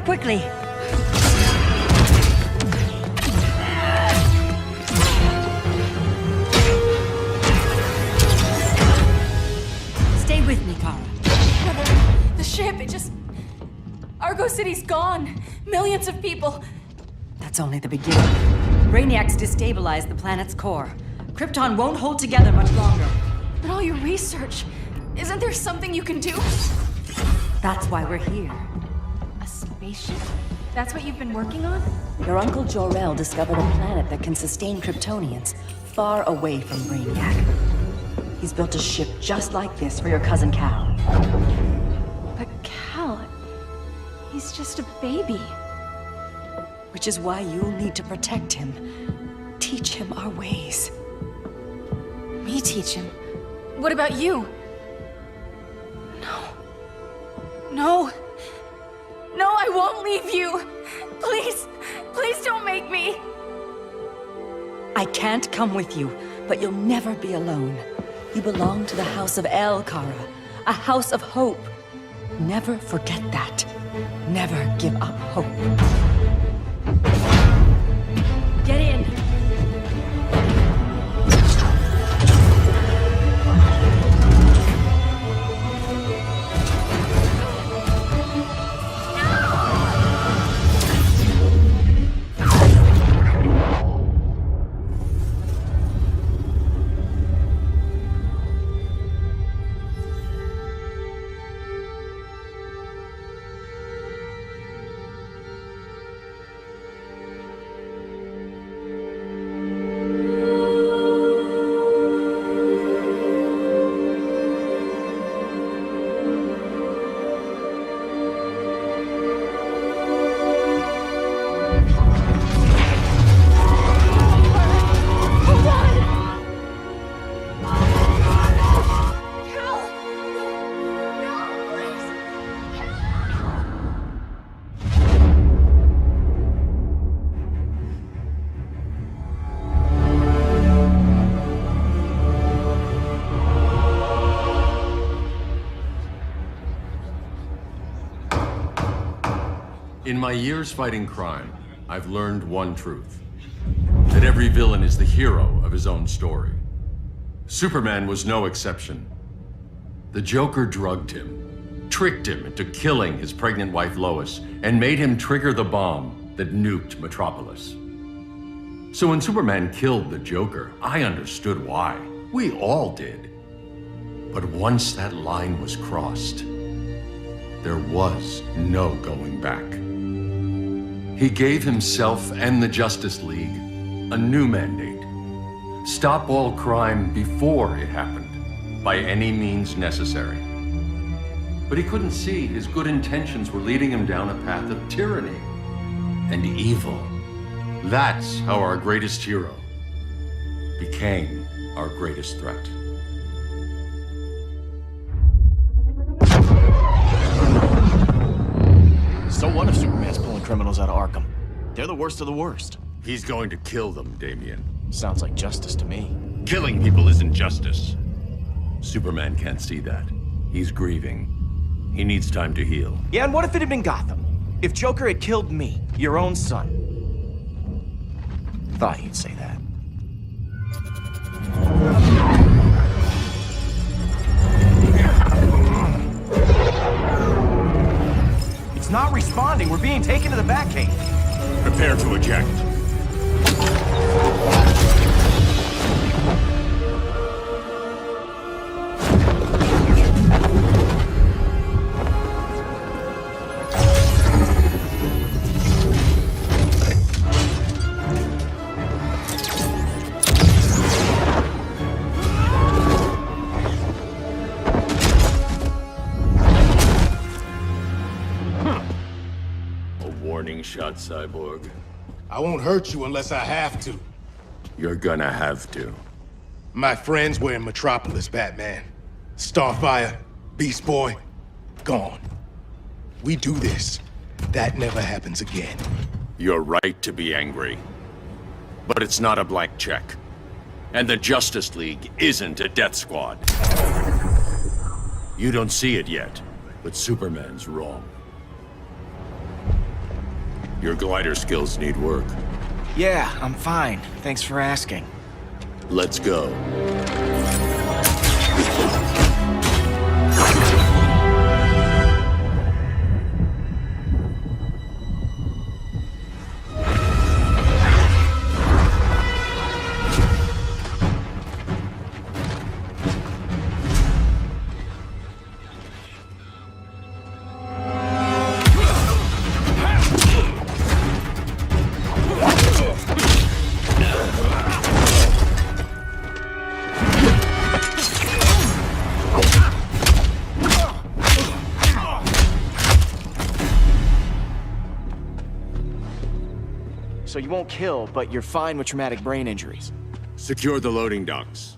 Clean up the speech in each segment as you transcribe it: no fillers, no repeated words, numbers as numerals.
quickly! Stay with me, Kara. The ship, it just... Argo City's gone. Millions of people. That's only the beginning. Brainiac's destabilized the planet's core. Krypton won't hold together much longer. But all your research, isn't there something you can do? That's why we're here. A spaceship? That's what you've been working on? Your uncle Jor-El discovered a planet that can sustain Kryptonians, far away from Brainiac. He's built a ship just like this for your cousin Cal. But Cal... he's just a baby. Which is why you'll need to protect him. Teach him our ways. Me teach him? What about you? No, I won't leave you! Please, please don't make me! I can't come with you, but you'll never be alone. You belong to the House of El, Kara. A house of hope. Never forget that. Never give up hope. Get in! In my years fighting crime, I've learned one truth. That every villain is the hero of his own story. Superman was no exception. The Joker drugged him, tricked him into killing his pregnant wife Lois, and made him trigger the bomb that nuked Metropolis. So when Superman killed the Joker, I understood why. We all did. But once that line was crossed, there was no going back. He gave himself and the Justice League a new mandate. Stop all crime before it happened, by any means necessary. But he couldn't see his good intentions were leading him down a path of tyranny and evil. That's how our greatest hero became our greatest threat. So what if Superman's pulling criminals out of Arkham? They're the worst of the worst. He's going to kill them, Damian. Sounds like justice to me. Killing people isn't justice. Superman can't see that. He's grieving. He needs time to heal. Yeah, and what if it had been Gotham? If Joker had killed me, your own son? Thought you'd say that. It's not responding. We're being taken to the Batcave. Prepare to eject. Warning shot, Cyborg. I won't hurt you unless I have to. You're gonna have to. My friends were in Metropolis, Batman. Starfire, Beast Boy, gone. We do this. That never happens again. You're right to be angry. But it's not a black check. And the Justice League isn't a death squad. You don't see it yet, but Superman's wrong. Your glider skills need work. Yeah, I'm fine. Thanks for asking. Let's go. So you won't kill, but you're fine with traumatic brain injuries. Secure the loading docks.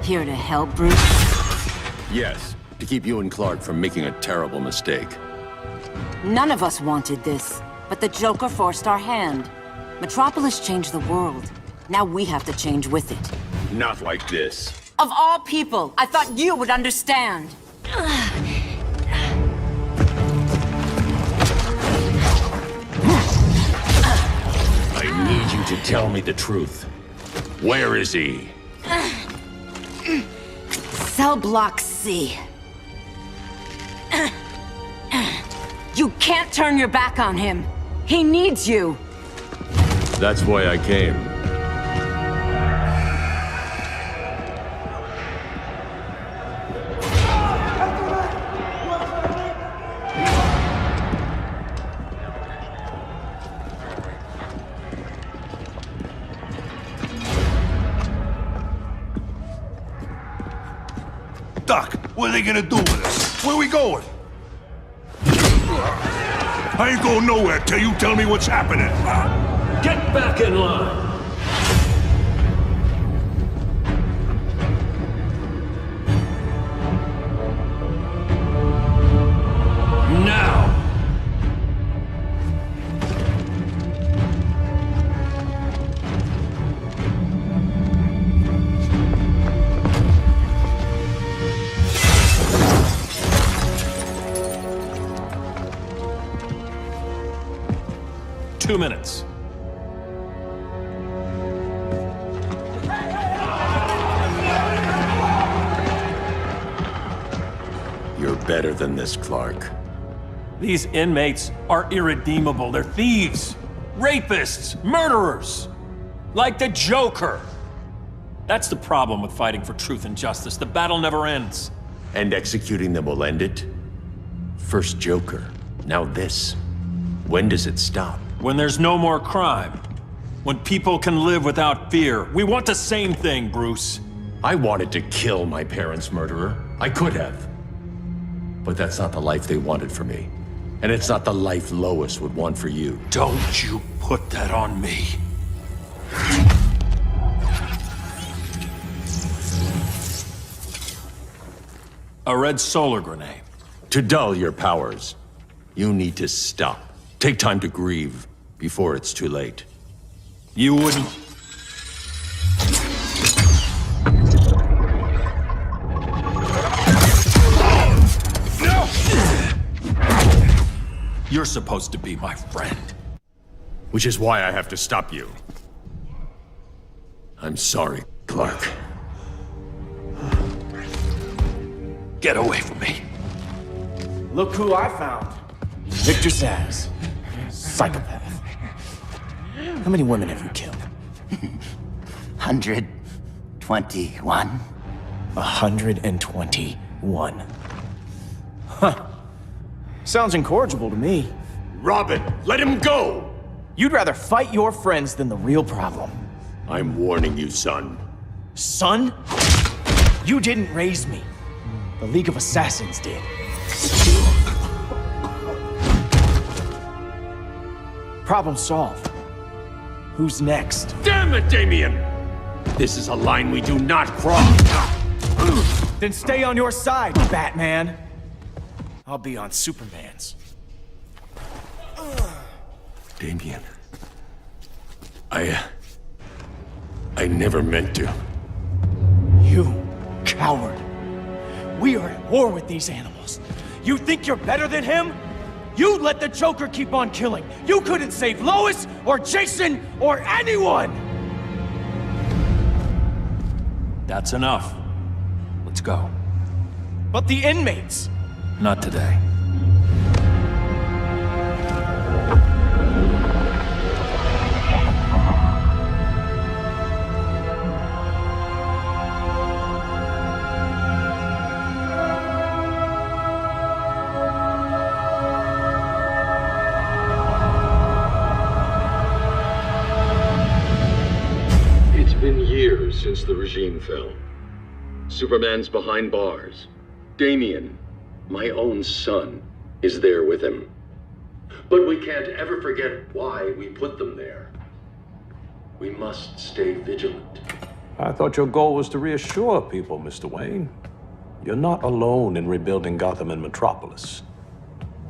Here to help, Bruce? Yes, to keep you and Clark from making a terrible mistake. None of us wanted this, but the Joker forced our hand. Metropolis changed the world. Now we have to change with it. Not like this. Of all people, I thought you would understand. I need you to tell me the truth. Where is he? Cell Block C. You can't turn your back on him. He needs you. That's why I came. Doc, what are they gonna do with us? Where we going? I ain't going nowhere till you tell me what's happening. Get back in line! Now! Two minutes. You're better than this, Clark. These inmates are irredeemable. They're thieves, rapists, murderers. Like the Joker. That's the problem with fighting for truth and justice. The battle never ends. And executing them will end it? First Joker, now this. When does it stop? When there's no more crime. When people can live without fear. We want the same thing, Bruce. I wanted to kill my parents' murderer. I could have. But that's not the life they wanted for me. And it's not the life Lois would want for you. Don't you put that on me. A red solar grenade. To dull your powers, you need to stop. Take time to grieve before it's too late. You wouldn't... You're supposed to be my friend. Which is why I have to stop you. I'm sorry, Clark. Get away from me. Look who I found. Victor Zsasz. Psychopath. How many women have you killed? 121. 121. Huh. Sounds incorrigible to me. Robin, let him go! You'd rather fight your friends than the real problem. I'm warning you, son. Son? You didn't raise me. The League of Assassins did. Problem solved. Who's next? Damn it, Damien! This is a line we do not cross. Then stay on your side, Batman. I'll be on Superman's. Damien. I never meant to. You coward. We are at war with these animals. You think you're better than him? You let the Joker keep on killing. You couldn't save Lois, or Jason, or anyone! That's enough. Let's go. But the inmates! Not today. It's been years since the regime fell. Superman's behind bars. Damian, my own son, is there with him. But we can't ever forget why we put them there. We must stay vigilant. I thought your goal was to reassure people, Mr. Wayne. You're not alone in rebuilding Gotham and Metropolis.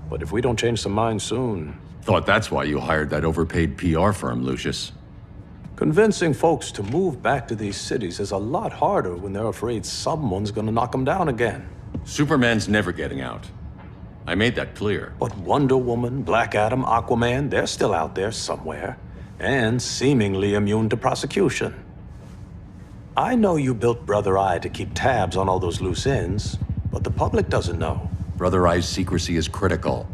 But if we don't change some minds soon... Thought that's why you hired that overpaid PR firm, Lucius. Convincing folks to move back to these cities is a lot harder when they're afraid someone's gonna knock them down again. Superman's never getting out. I made that clear. But Wonder Woman, Black Adam, Aquaman, they're still out there somewhere, and seemingly immune to prosecution. I know you built Brother Eye to keep tabs on all those loose ends, but the public doesn't know. Brother Eye's secrecy is critical.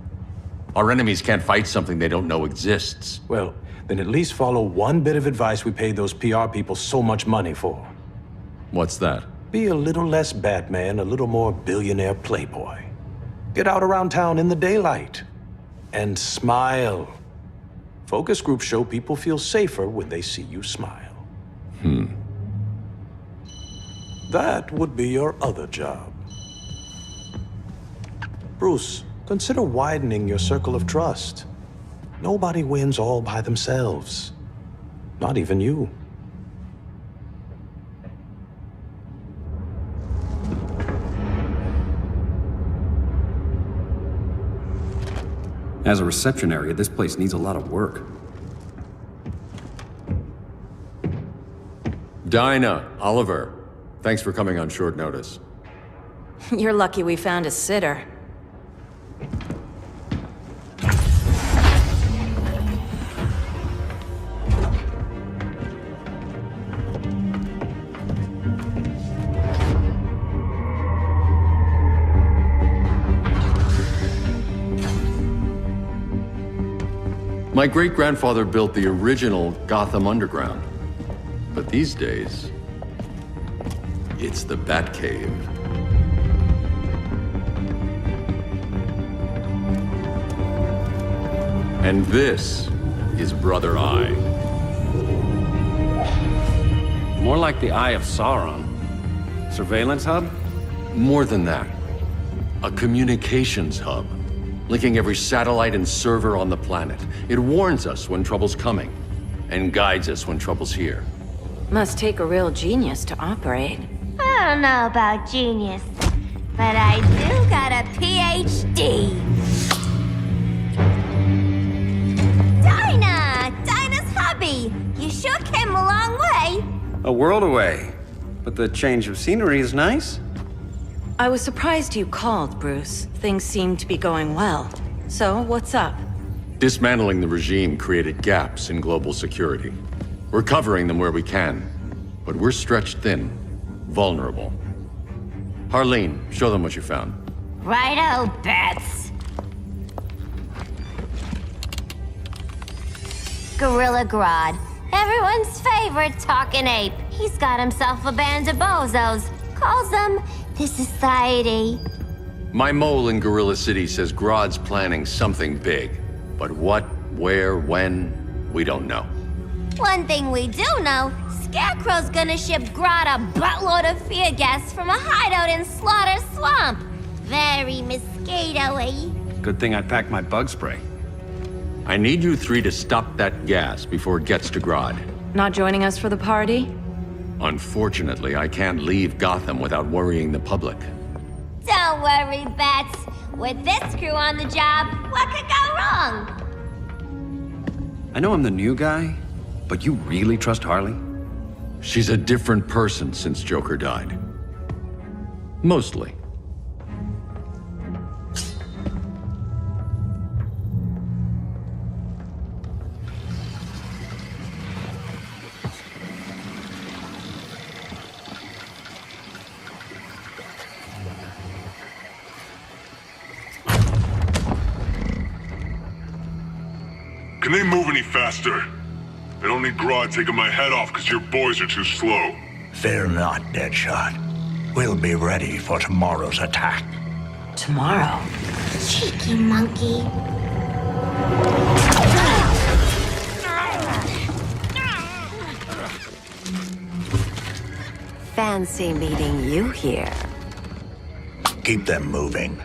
Our enemies can't fight something they don't know exists. Well, then at least follow one bit of advice we paid those PR people so much money for. What's that? Be a little less Batman, a little more billionaire playboy. Get out around town in the daylight. And smile. Focus groups show people feel safer when they see you smile. That would be your other job. Bruce, consider widening your circle of trust. Nobody wins all by themselves. Not even you. As a reception area, this place needs a lot of work. Dinah, Oliver, thanks for coming on short notice. You're lucky we found a sitter. My great-grandfather built the original Gotham Underground. But these days, it's the Batcave. And this is Brother Eye. More like the Eye of Sauron. Surveillance hub? More than that. A communications hub, linking every satellite and server on the planet. It warns us when trouble's coming, and guides us when trouble's here. Must take a real genius to operate. I don't know about genius, but I do got a PhD. Dinah's hubby. You sure came a long way. A world away. But the change of scenery is nice. I was surprised you called, Bruce. Things seem to be going well. So, what's up? Dismantling the regime created gaps in global security. We're covering them where we can, but we're stretched thin, vulnerable. Harleen, show them what you found. Righto, Bats. Gorilla Grodd. Everyone's favorite talking ape. He's got himself a band of bozos. Calls them the Society. My mole in Gorilla City says Grodd's planning something big. But what, where, when, we don't know. One thing we do know, Scarecrow's gonna ship Grodd a buttload of fear gas from a hideout in Slaughter Swamp. Very mosquito-y. Good thing I packed my bug spray. I need you three to stop that gas before it gets to Grodd. Not joining us for the party? Unfortunately, I can't leave Gotham without worrying the public. Don't worry, Bats. With this crew on the job, what could go wrong? I know I'm the new guy, but you really trust Harley? She's a different person since Joker died. Mostly. Can they move any faster? I don't need Grodd taking my head off because your boys are too slow. Fear not, Deadshot. We'll be ready for tomorrow's attack. Tomorrow? Cheeky monkey. Fancy meeting you here. Keep them moving.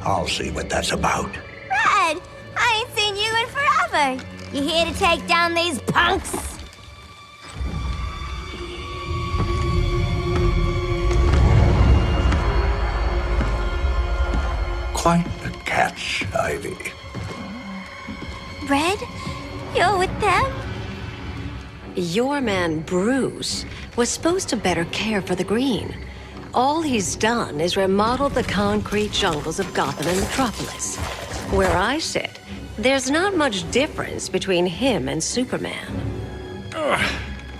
I'll see what that's about. Red, I ain't seen you in forever. You here to take down these punks? Quite a catch, Ivy. Red, you're with them? Your man, Bruce, was supposed to better care for the Green. All he's done is remodel the concrete jungles of Gotham and Metropolis. Where I sit, there's not much difference between him and Superman.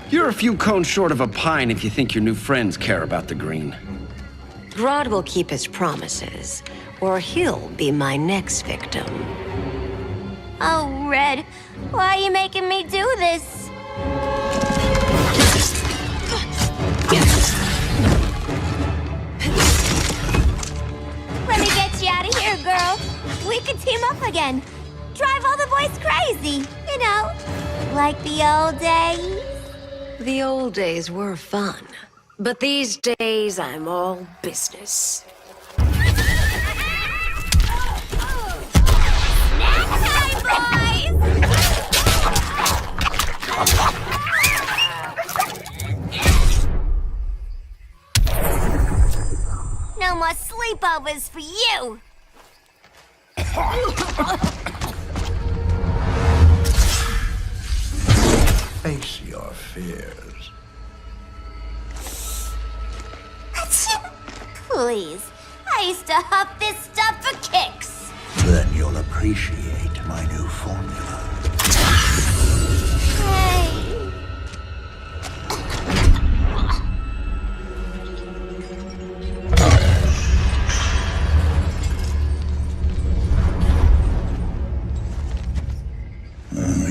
You're a few cones short of a pine if you think your new friends care about the Green. Grodd will keep his promises, or he'll be my next victim. Oh, Red, why are you making me do this? Let me get you out of here, girl. We could team up again. Drive all the boys crazy, you know, like the old days. The old days were fun, but these days I'm all business. No more sleepovers for you! Face your fears. Please, I used to huff this stuff for kicks. Then you'll appreciate my new formula. Hey.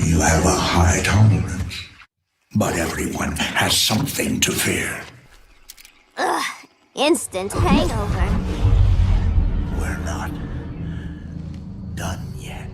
You have a high tolerance, but everyone has something to fear. Ugh, instant hangover. We're not done yet.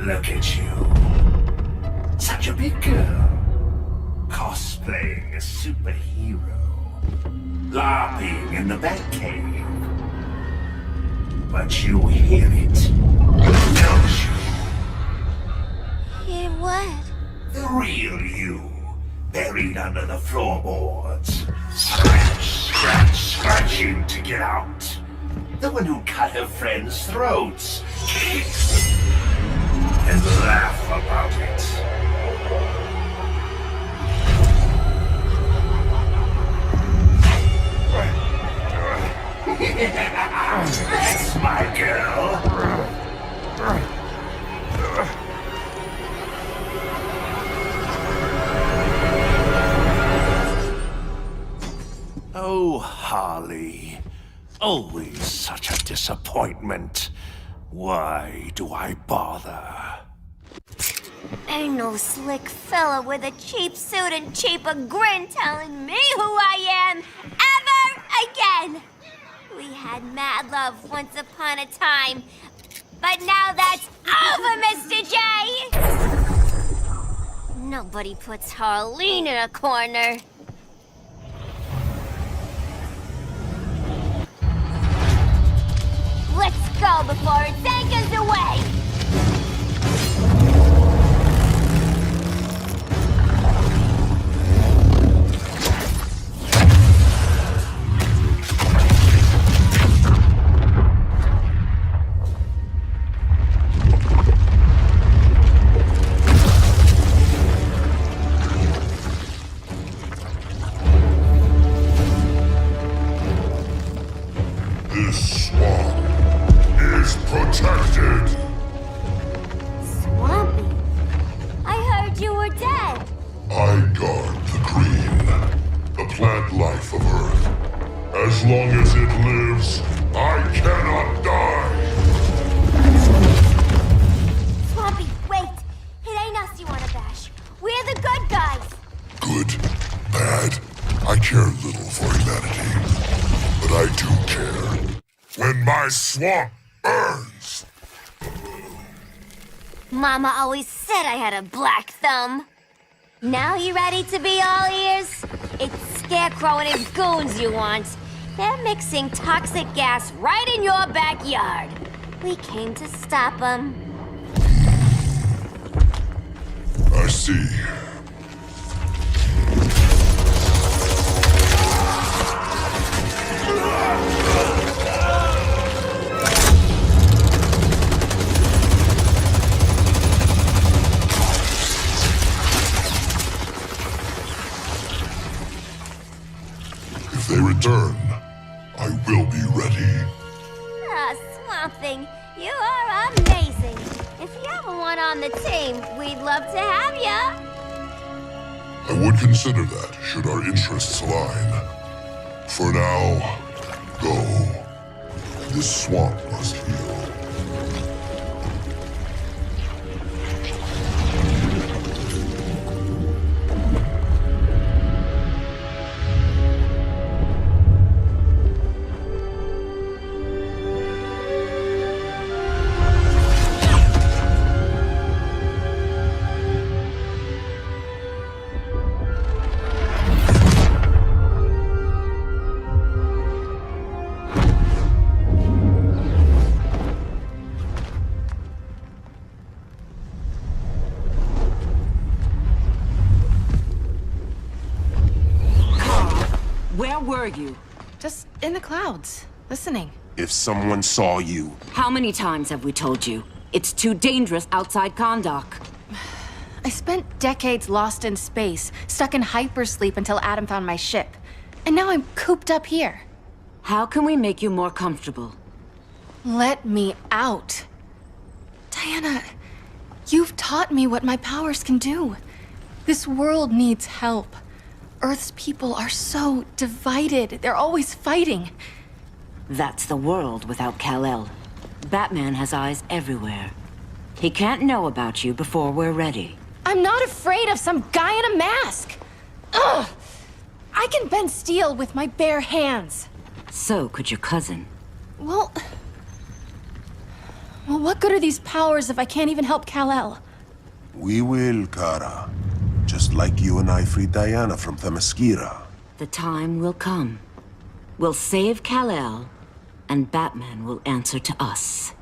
Look at you. Such a big girl. Cosplaying a superhero. LARPing in the Batcave. But you hear it, don't you? Hear what? The real you, buried under the floorboards. Scratch, scratch, scratching to get out. The one who cut her friends' throats. And laugh about it. That's my girl. Oh, Harley. Always such a disappointment. Why do I bother? Ain't no slick fella with a cheap suit and cheaper grin telling me who I am ever again. We had mad love once upon a time, but now that's over, Mr. J! Nobody puts Harleen in a corner. Let's go before it anchors away! This swamp is protected. Swampy? I heard you were dead. I guard the green, the plant life of Earth. As long as it lives, I cannot die. Swampy, wait. It ain't us you wanna bash. We're the good guys. Good, bad, I care little for humanity. But I do care when my swamp burns. Mama always said I had a black thumb. Now you ready to be all ears? It's Scarecrow and his goons you want. They're mixing toxic gas right in your backyard. We came to stop them. I see. If they return, I will be ready. Ah, Swamp Thing, you are amazing. If you ever want on the team, we'd love to have ya. I would consider that, should our interests align. For now, go. This swamp must heal. Where were you? Just in the clouds, listening. If someone saw you, How many times have we told you? It's too dangerous outside Kahndaq. I spent decades lost in space, stuck in hypersleep until Adam found my ship. And now I'm cooped up here. How can we make you more comfortable? Let me out. Diana, you've taught me what my powers can do. This world needs help. Earth's people are so divided. They're always fighting. That's the world without Kal-El. Batman has eyes everywhere. He can't know about you before we're ready. I'm not afraid of some guy in a mask. Ugh! I can bend steel with my bare hands. So could your cousin. Well, what good are these powers if I can't even help Kal-El? we will, Kara. Just like you and I freed Diana from Themyscira. The time will come. We'll save Kal-El, and Batman will answer to us.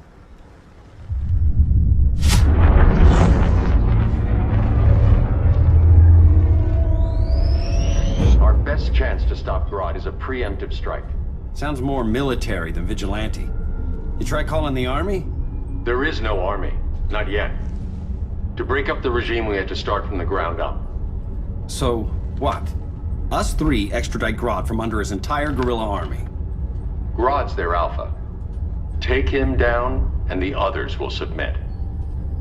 Our best chance to stop Grodd is a preemptive strike. Sounds more military than vigilante. You try calling the army? There is no army. Not yet. To break up the regime, we had to start from the ground up. So, what? Us three extradite Grodd from under his entire guerrilla army. Grodd's their alpha. Take him down, and the others will submit.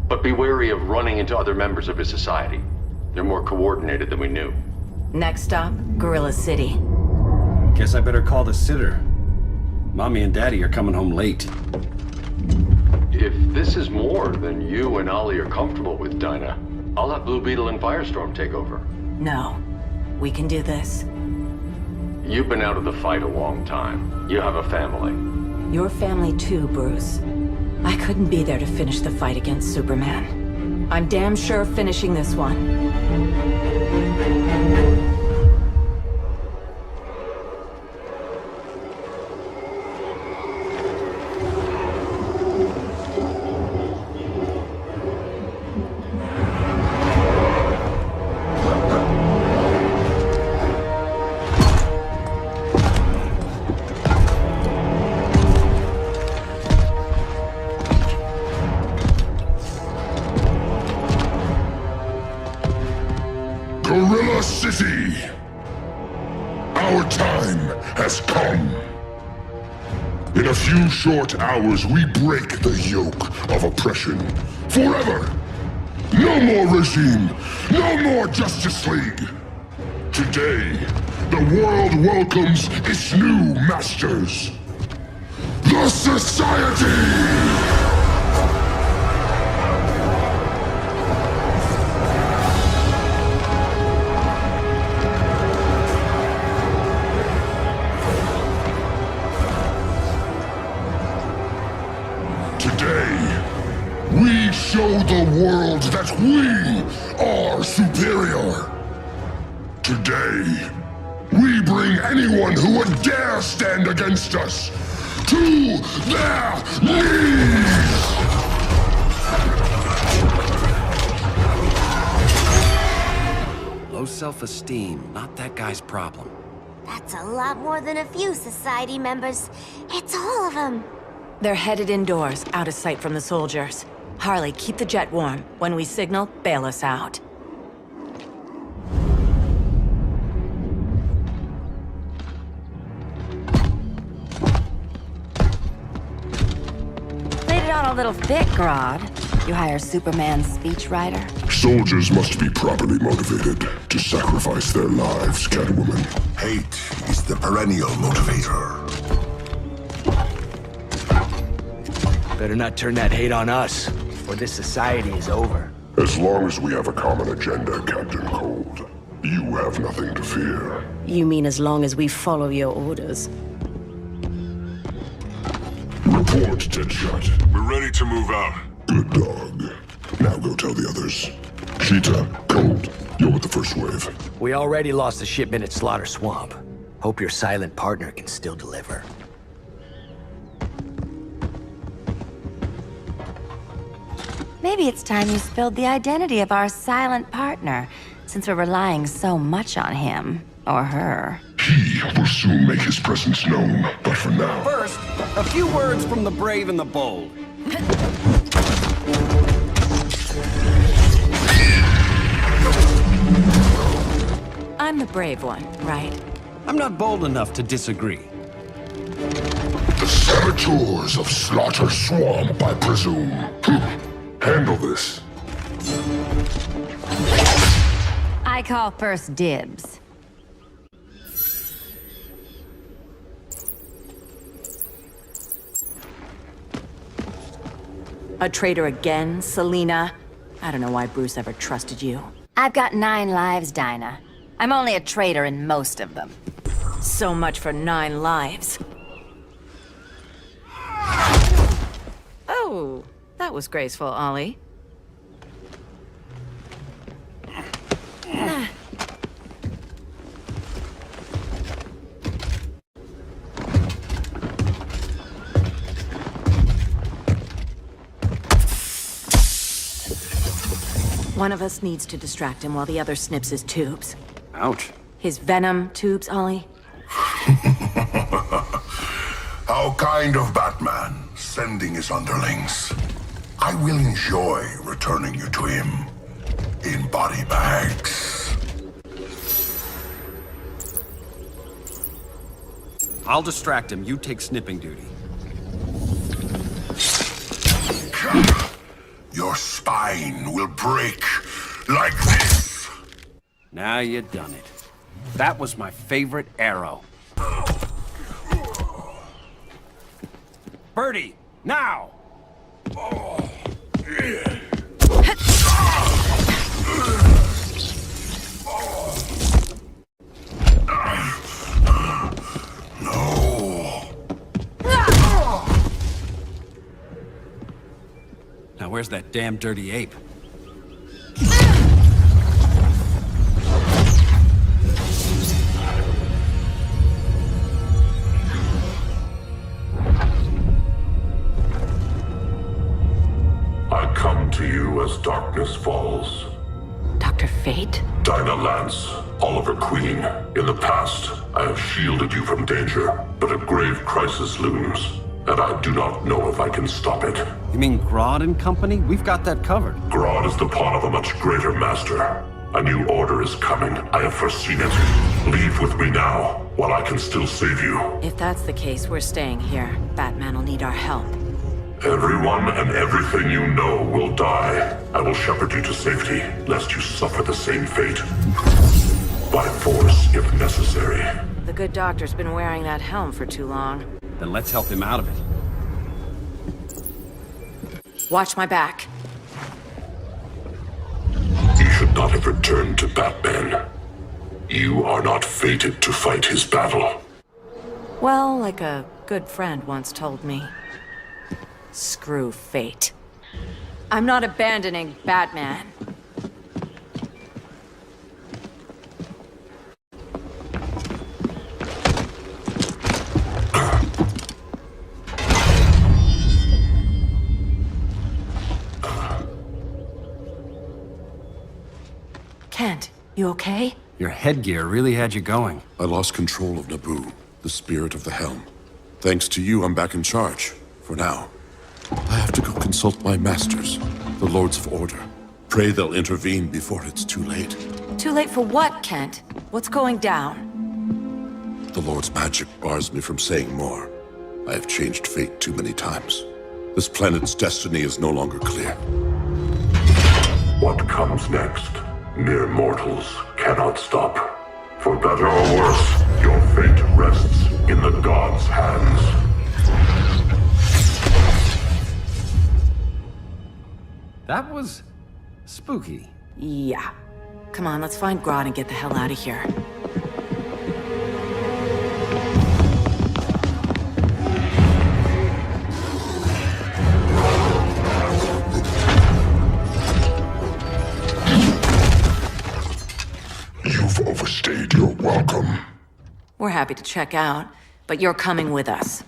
But be wary of running into other members of his society. They're more coordinated than we knew. Next stop, Gorilla City. Guess I better call the sitter. Mommy and Daddy are coming home late. If this is is more than you and Ollie are comfortable with, Dinah. I'll have Blue Beetle and Firestorm take over. No. We can do this. You've been out of the fight a long time. You have a family. Your family too, Bruce. I couldn't be there to finish the fight against Superman. I'm damn sure finishing this one. Gorilla City! Our time has come. In a few short hours, we break the yoke of oppression. Forever! No more regime! No more Justice League! Today, the world welcomes its new masters. The Society! We show the world that we are superior. Today, we bring anyone who would dare stand against us to their knees! Low self-esteem, not that guy's problem. That's a lot more than a few Society members. It's all of them. They're headed indoors, out of sight from the soldiers. Harley, keep the jet warm. When we signal, bail us out. Played it on a little thick, Grodd. You hire Superman's speechwriter? Soldiers must be properly motivated to sacrifice their lives, Catwoman. Hate is the perennial motivator. Better not turn that hate on us, or this society is over. As long as we have a common agenda, Captain Cold, you have nothing to fear. You mean as long as we follow your orders? Report, Deadshot. We're ready to move out. Good dog. Now go tell the others. Cheetah, Cold, you're with the first wave. We already lost a shipment at Slaughter Swamp. Hope your silent partner can still deliver. Maybe it's time you spilled the identity of our silent partner, since we're relying so much on him. Or her. He will soon make his presence known, but for now... First, a few words from the brave and the bold. I'm the brave one, right? I'm not bold enough to disagree. The saboteurs of Slaughter Swamp, I presume. Handle this. I call first dibs. A traitor again, Selina? I don't know why Bruce ever trusted you. I've got 9 lives, Dinah. I'm only a traitor in most of them. So much for 9 lives. Oh, that was graceful, Ollie. One of us needs to distract him while the other snips his tubes. Ouch. His venom tubes, Ollie? How kind of Batman, sending his underlings. I will enjoy returning you to him in body bags. I'll distract him. You take snipping duty. Your spine will break like this. Now you done it. That was my favorite arrow. Birdie, now! Now where's that damn dirty ape? I come to you as darkness falls. Dr. Fate? Dinah Lance, Oliver Queen. In the past, I have shielded you from danger, but a grave crisis looms, and I do not know if I can stop it. You mean Grodd and company? We've got that covered. Grodd is the pawn of a much greater master. A new order is coming. I have foreseen it. Leave with me now, while I can still save you. If that's the case, we're staying here. Batman will need our help. Everyone and everything you know will die. I will shepherd you to safety, lest you suffer the same fate. By force, if necessary. The good doctor's been wearing that helm for too long. Then let's help him out of it. Watch my back. You should not have returned to Batman. You are not fated to fight his battle. Well, like a good friend once told me. Screw fate. I'm not abandoning Batman. Kent, you okay? Your headgear really had you going. I lost control of Naboo, the spirit of the helm. Thanks to you, I'm back in charge. For now. I have to go consult my masters, the Lords of Order. Pray they'll intervene before it's too late. Too late for what, Kent? What's going down? The Lord's magic bars me from saying more. I have changed fate too many times. This planet's destiny is no longer clear. What comes next? Mere mortals cannot stop. For better or worse, your fate rests in the gods' hands. That was spooky. Yeah. Come on, let's find Grodd and get the hell out of here. You've overstayed your welcome. We're happy to check out, but you're coming with us.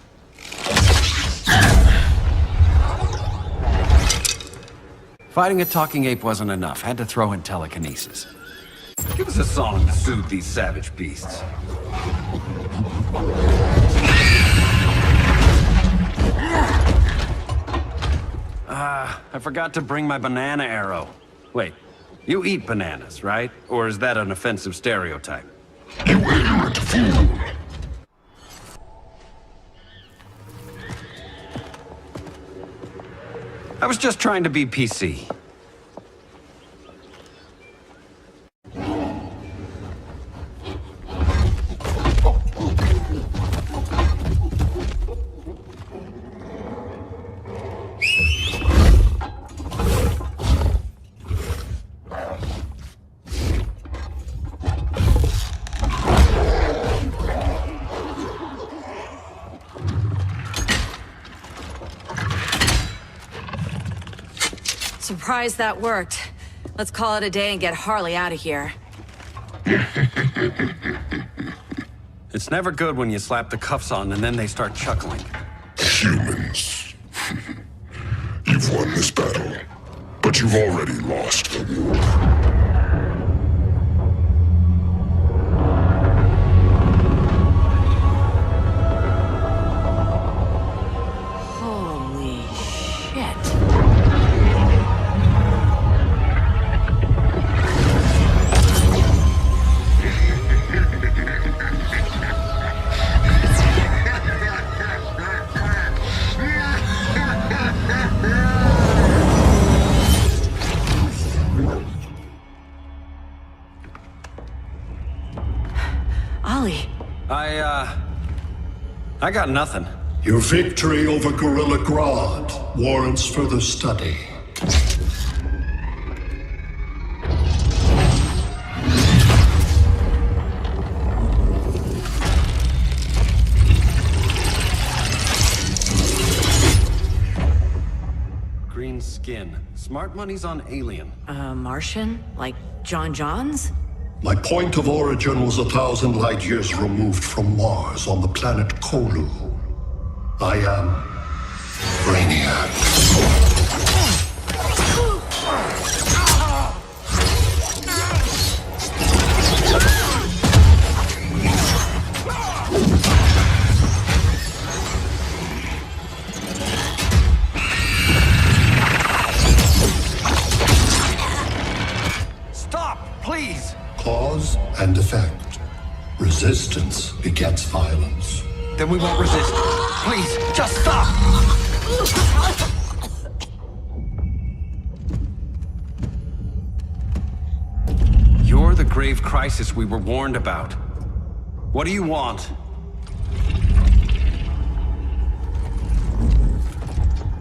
Fighting a talking ape wasn't enough. Had to throw in telekinesis. Give us a song to soothe these savage beasts. I forgot to bring my banana arrow. Wait, you eat bananas, right? Or is that an offensive stereotype? You ignorant fool! I was just trying to be PC. Surprised that worked. Let's call it a day and get Harley out of here. It's never good when you slap the cuffs on and then they start chuckling. Humans. You've won this battle, but you've already lost the war. I got nothing. Your victory over Gorilla Grodd warrants further study. green skin. Smart money's on alien. Martian? Like John Johns? My point of origin was 1,000 light years removed from Mars on the planet Kolu. I am Brainiac. Please! Cause and effect. Resistance begets violence. Then we won't resist. Please, just stop! You're the grave crisis we were warned about. What do you want?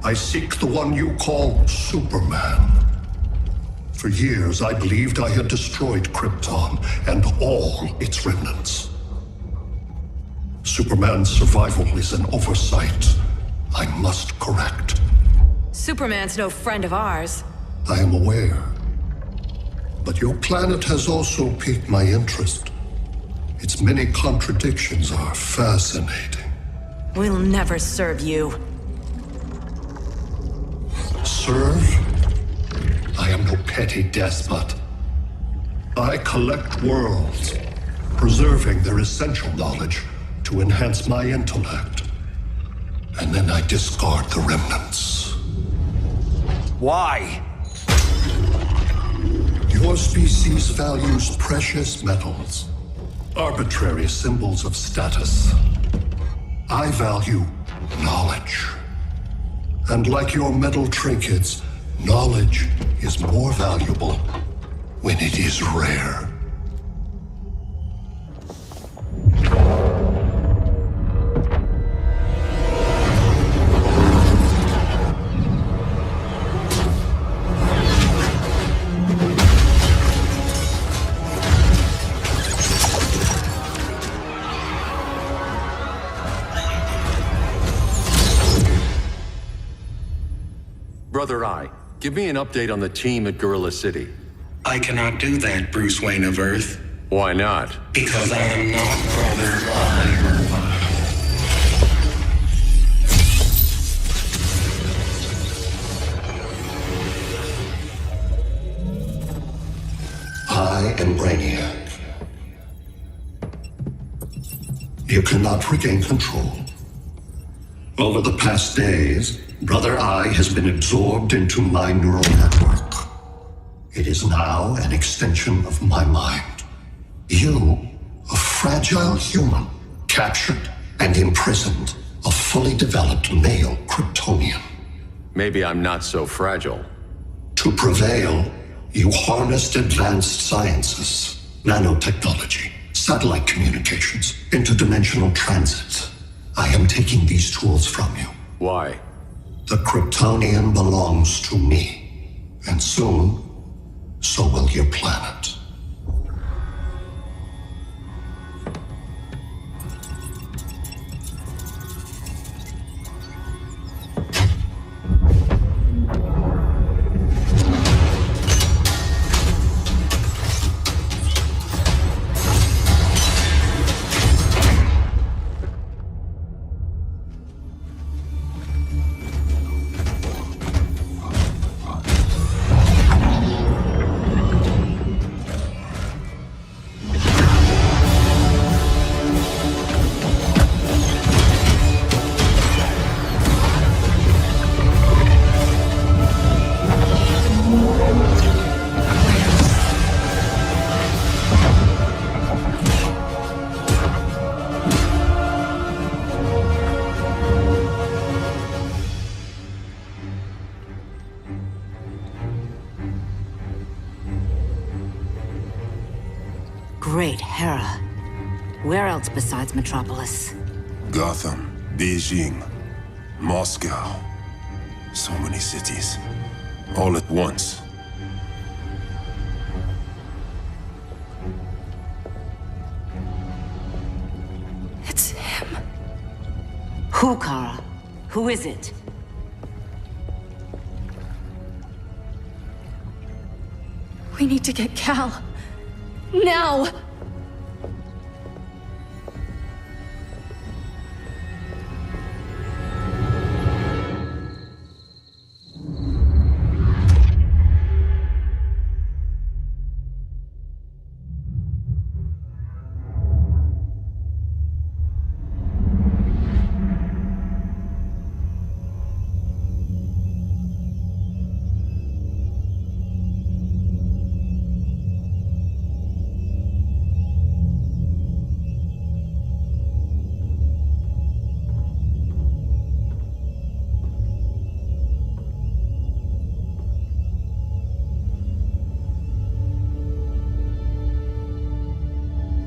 I seek the one you call Superman. For years, I believed I had destroyed Krypton and all its remnants. Superman's survival is an oversight I must correct. Superman's no friend of ours. I am aware. But your planet has also piqued my interest. Its many contradictions are fascinating. We'll never serve you. Serve? I am no petty despot. I collect worlds, preserving their essential knowledge to enhance my intellect. And then I discard the remnants. Why? Your species values precious metals, arbitrary symbols of status. I value knowledge. And like your metal trinkets, knowledge is more valuable when it is rare. Brother Eye, give me an update on the team at Gorilla City. I cannot do that, Bruce Wayne of Earth. Why not? Because I am not Brother Eye. I am Brainiac. You cannot regain control. Over the past days, Brother Eye has been absorbed into my neural network. It is now an extension of my mind. You, a fragile human, captured and imprisoned a fully developed male Kryptonian. Maybe I'm not so fragile. To prevail, you harnessed advanced sciences, nanotechnology, satellite communications, interdimensional transit. I am taking these tools from you. Why? The Kryptonian belongs to me. And soon, so will your planet. Great Hera. Where else besides Metropolis? Gotham, Beijing, Moscow. So many cities. All at once. It's him. Who, Kara? Who is it? We need to get Cal. Now!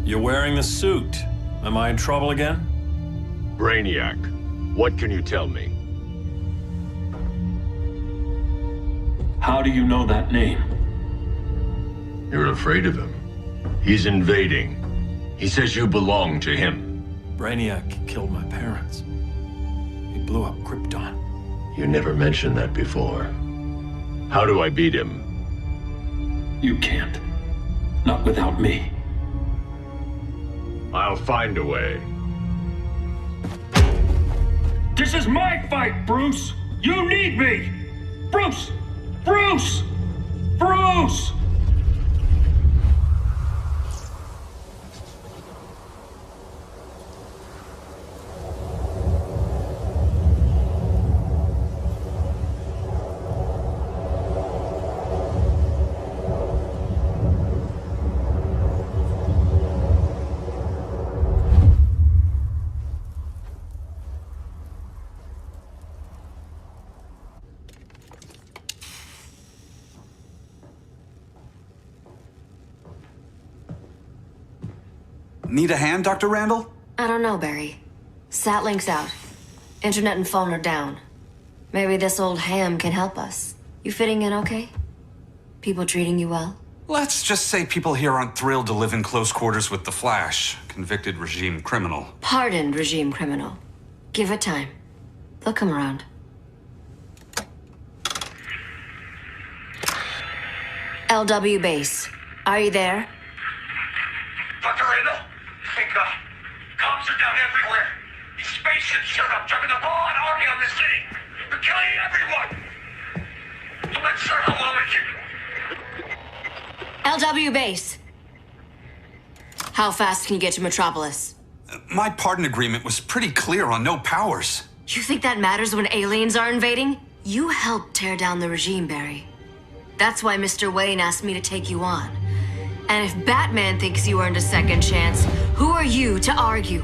You're wearing the suit. Am I in trouble again? Brainiac, what can you tell me? How do you know that name? You're afraid of him. He's invading. He says you belong to him. Brainiac killed my parents. He blew up Krypton. You never mentioned that before. How do I beat him? You can't. Not without me. I'll find a way. This is my fight, Bruce! You need me! Bruce! Bruce! Bruce! Need a hand, Dr. Randall? I don't know, Barry. Satlink's out. Internet and phone are down. Maybe this old ham can help us. You fitting in okay? People treating you well? Let's just say people here aren't thrilled to live in close quarters with the Flash, convicted regime criminal. Pardoned regime criminal. Give it time. They'll come around. LW base. Are you there? Dr. Randall? Cops are down everywhere. These spaceships showed up, driving the ball and army on the city. They're killing everyone. I'm not sure how long it can... LW base. How fast can you get to Metropolis? My pardon agreement was pretty clear on no powers. You think that matters when aliens are invading? You helped tear down the regime, Barry. That's why Mr. Wayne asked me to take you on. And if Batman thinks you earned a second chance, who are you to argue?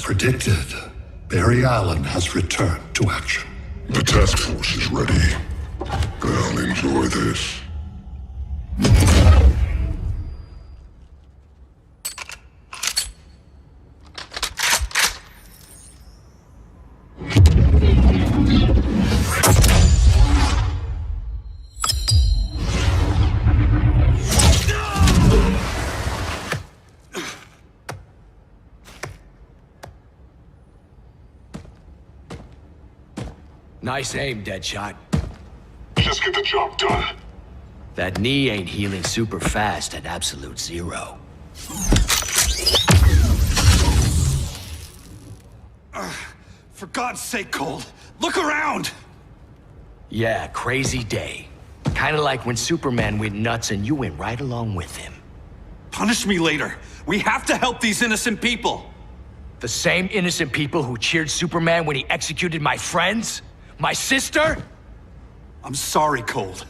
Predicted, Barry Allen has returned to action. The task force is ready. I'll enjoy this. Nice aim, Deadshot. Just get the job done. That knee ain't healing super fast at absolute zero. For God's sake, Cold, look around! Yeah, crazy day. Kinda like when Superman went nuts and you went right along with him. Punish me later. We have to help these innocent people. The same innocent people who cheered Superman when he executed my friends? My sister? I'm sorry, Cold.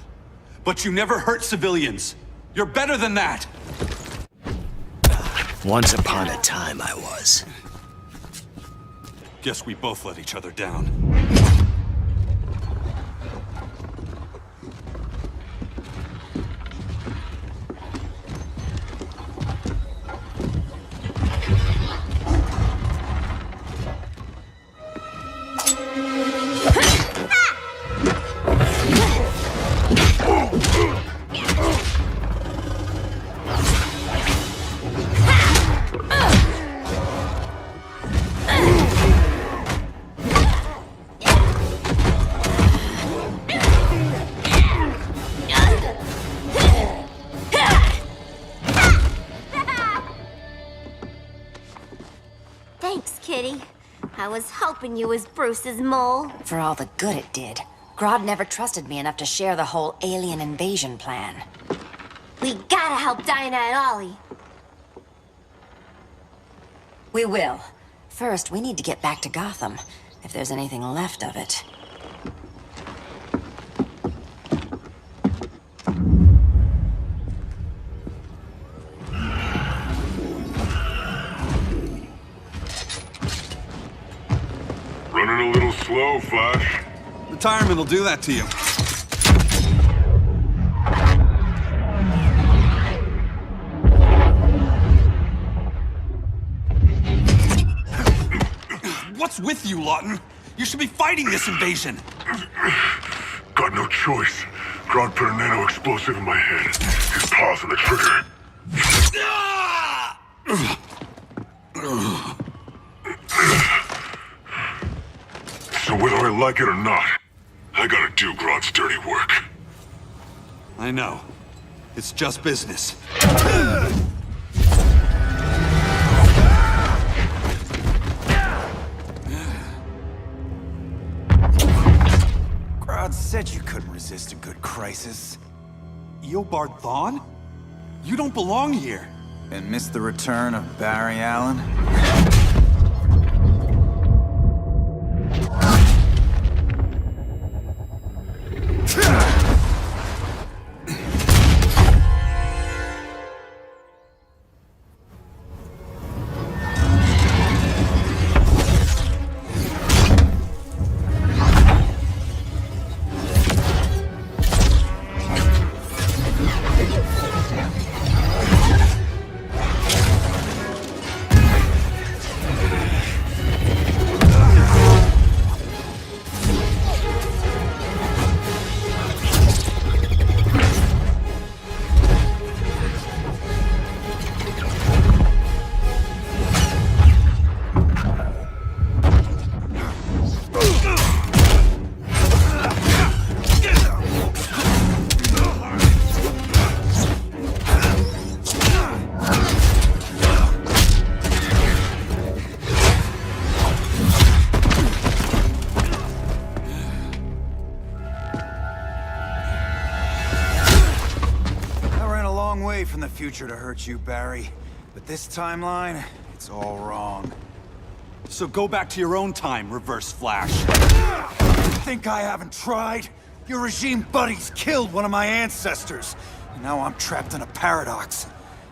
But you never hurt civilians. You're better than that! Once upon a time, I was. Guess we both let each other down. Thanks, Kitty. I was hoping you was Bruce's mole. For all the good it did. Grodd never trusted me enough to share the whole alien invasion plan. We gotta help Diana and Ollie. We will. First, we need to get back to Gotham, if there's anything left of it. Running a little slow, Flash. Retirement will do that to you. What's with you, Lawton? You should be fighting this invasion. Got no choice. Grodd put a nano-explosive in my head. His paws on the trigger. So whether I like it or not, I gotta do Grodd's dirty work. I know. It's just business. Grodd said you couldn't resist a good crisis. Eobard Thawne? You don't belong here. And miss the return of Barry Allen? From the future to hurt you, Barry. But this timeline, it's all wrong. So go back to your own time, Reverse Flash. Think I haven't tried? Your regime buddies killed one of my ancestors. And now I'm trapped in a paradox.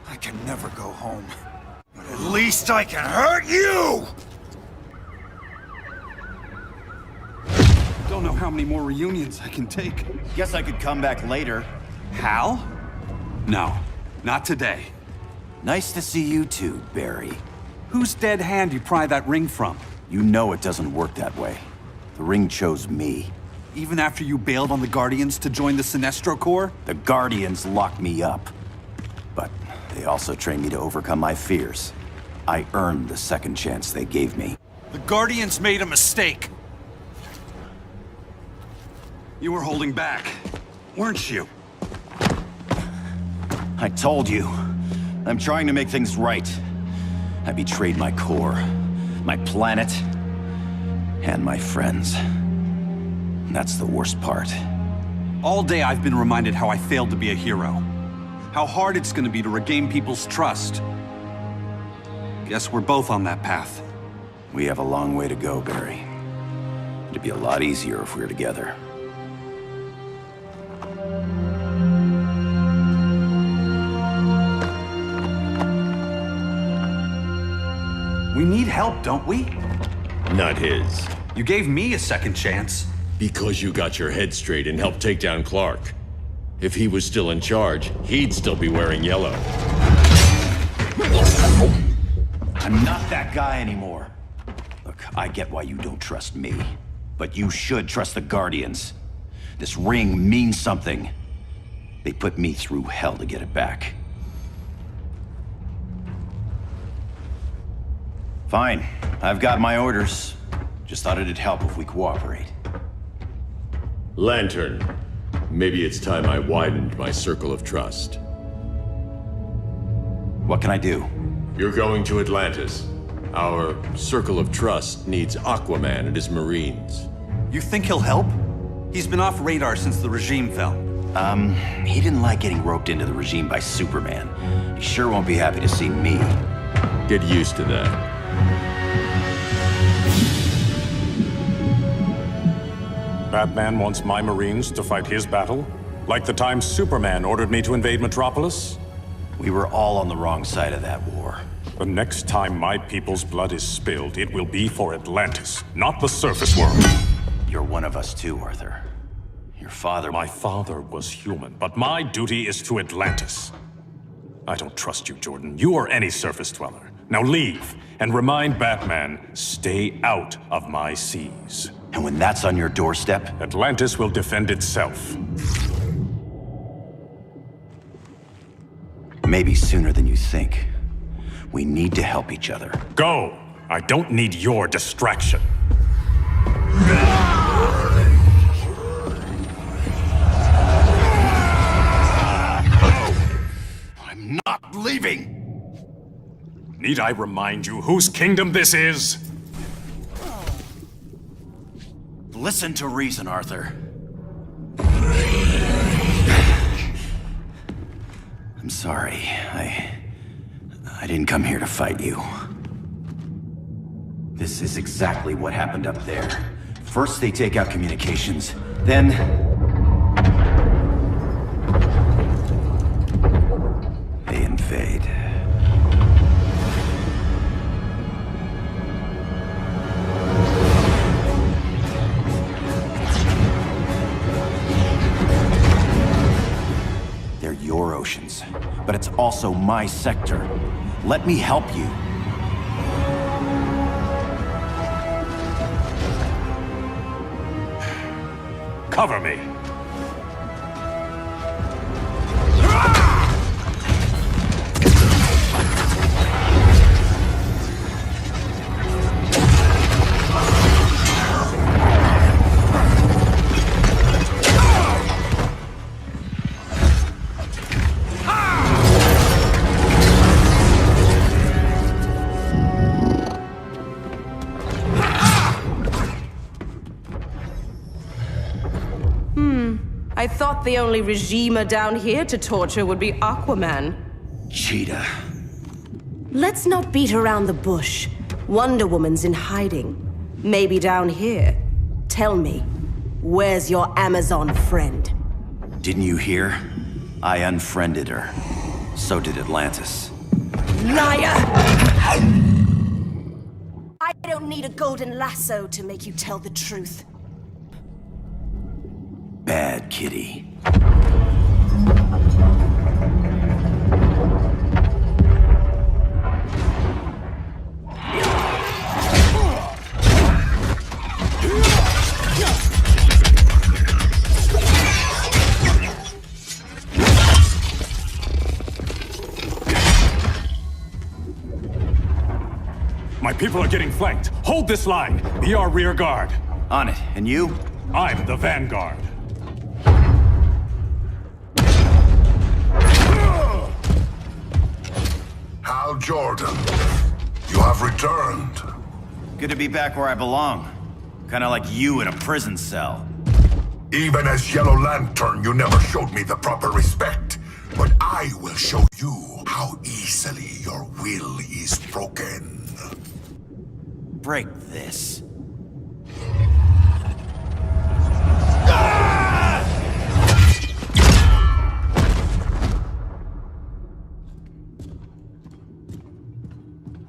I can never go home. But at least I can hurt you! Don't know how many more reunions I can take. Guess I could come back later. Hal? No, not today. Nice to see you too, Barry. Whose dead hand you pry that ring from? You know it doesn't work that way. The ring chose me. Even after you bailed on the Guardians to join the Sinestro Corps? The Guardians locked me up. But they also trained me to overcome my fears. I earned the second chance they gave me. The Guardians made a mistake. You were holding back, weren't you? I told you. I'm trying to make things right. I betrayed my Corps, my planet, and my friends. That's the worst part. All day I've been reminded how I failed to be a hero. How hard it's gonna be to regain people's trust. Guess we're both on that path. We have a long way to go, Barry. It'd be a lot easier if we were together. We need help, don't we? Not his. You gave me a second chance. Because you got your head straight and helped take down Clark. If he was still in charge, he'd still be wearing yellow. I'm not that guy anymore. Look, I get why you don't trust me, but you should trust the Guardians. This ring means something. They put me through hell to get it back. Fine, I've got my orders. Just thought it'd help if we cooperate. Lantern, maybe it's time I widened my circle of trust. What can I do? You're going to Atlantis. Our circle of trust needs Aquaman and his Marines. You think he'll help? He's been off radar since the regime fell. He didn't like getting roped into the regime by Superman. He sure won't be happy to see me. Get used to that. Batman wants my Marines to fight his battle? Like the time Superman ordered me to invade Metropolis? We were all on the wrong side of that war. The next time my people's blood is spilled, it will be for Atlantis, not the surface world. You're one of us too, Arthur. Your father... My father was human, but my duty is to Atlantis. I don't trust you, Jordan. You or any surface dweller. Now leave, and remind Batman, stay out of my seas. And when that's on your doorstep? Atlantis will defend itself. Maybe sooner than you think. We need to help each other. Go! I don't need your distraction. I'm not leaving! Need I remind you whose kingdom this is? Listen to reason, Arthur. I'm sorry. I didn't come here to fight you. This is exactly what happened up there. First they take out communications, then... they invade. They're your oceans, but it's also my sector. Let me help you. Cover me. I thought the only regimer down here to torture would be Aquaman. Cheetah. Let's not beat around the bush. Wonder Woman's in hiding. Maybe down here. Tell me, where's your Amazon friend? Didn't you hear? I unfriended her. So did Atlantis. Liar! I don't need a golden lasso to make you tell the truth. Bad kitty. My people are getting flanked. Hold this line. Be our rear guard. On it. And you? I'm the vanguard. Hal Jordan, you have returned. Good to be back where I belong. Kinda like you in a prison cell. Even as Yellow Lantern, you never showed me the proper respect. But I will show you how easily your will is broken. break this.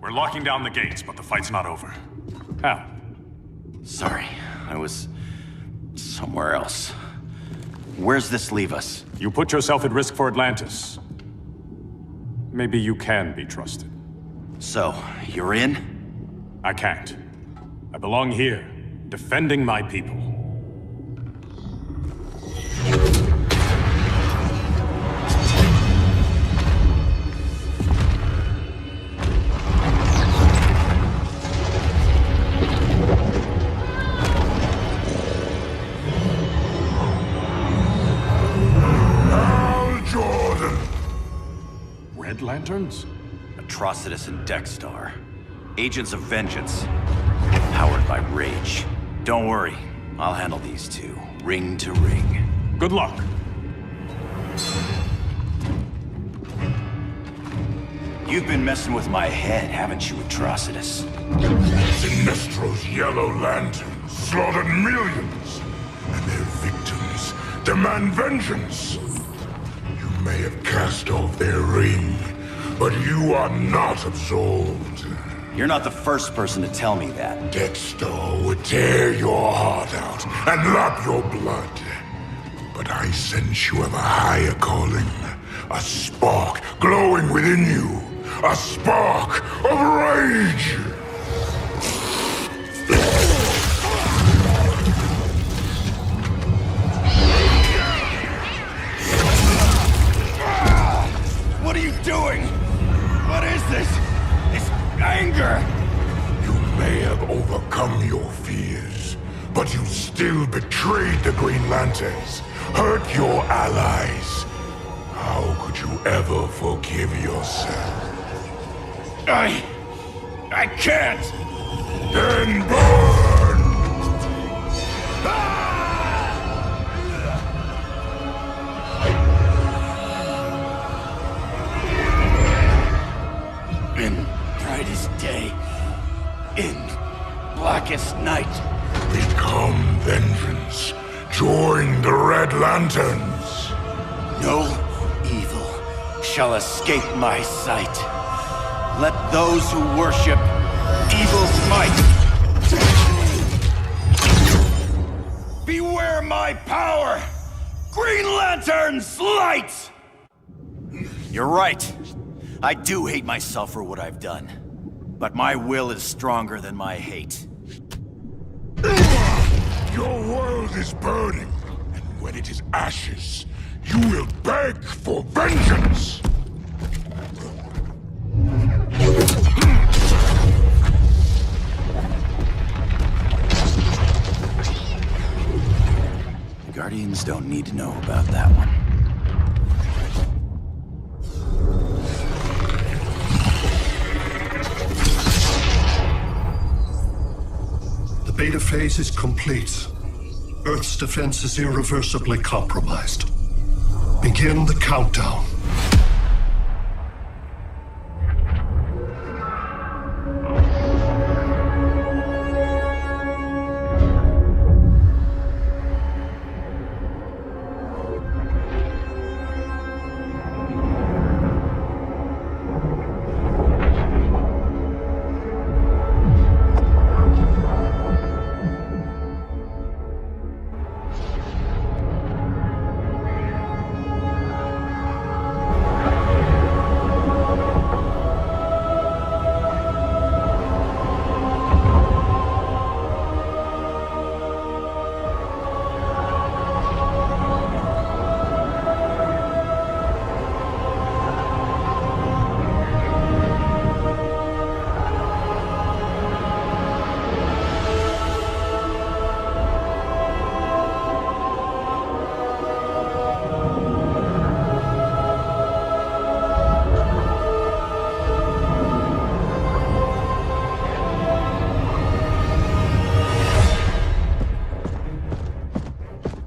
We're locking down the gates, but the fight's not over. How? Sorry, I was somewhere else. Where's this leave us? You put yourself at risk for Atlantis. Maybe you can be trusted. So, you're in? I can't. I belong here, defending my people. Lanterns? Atrocitus and Dexstar. Agents of Vengeance. Powered by rage. Don't worry, I'll handle these two, ring to ring. Good luck. You've been messing with my head, haven't you, Atrocitus? Sinestro's yellow lanterns slaughtered millions, and their victims demand vengeance. You may have cast off their ring, but you are not absolved. You're not the first person to tell me that. Dexstar would tear your heart out and lap your blood. But I sense you have a higher calling. A spark glowing within you. A spark of rage! What are you doing? What is this? This anger! You may have overcome your fears, but you still betrayed the Green Lanterns, hurt your allies. How could you ever forgive yourself? I can't! Then burn! In brightest day, in blackest night. Become vengeance. Join the Red Lanterns. No evil shall escape my sight. Let those who worship evil's might beware my power! Green Lantern's light! You're right. I do hate myself for what I've done. But my will is stronger than my hate. Your world is burning, and when it is ashes, you will beg for vengeance! Guardians don't need to know about that one. The beta phase is complete. Earth's defense is irreversibly compromised. Begin the countdown.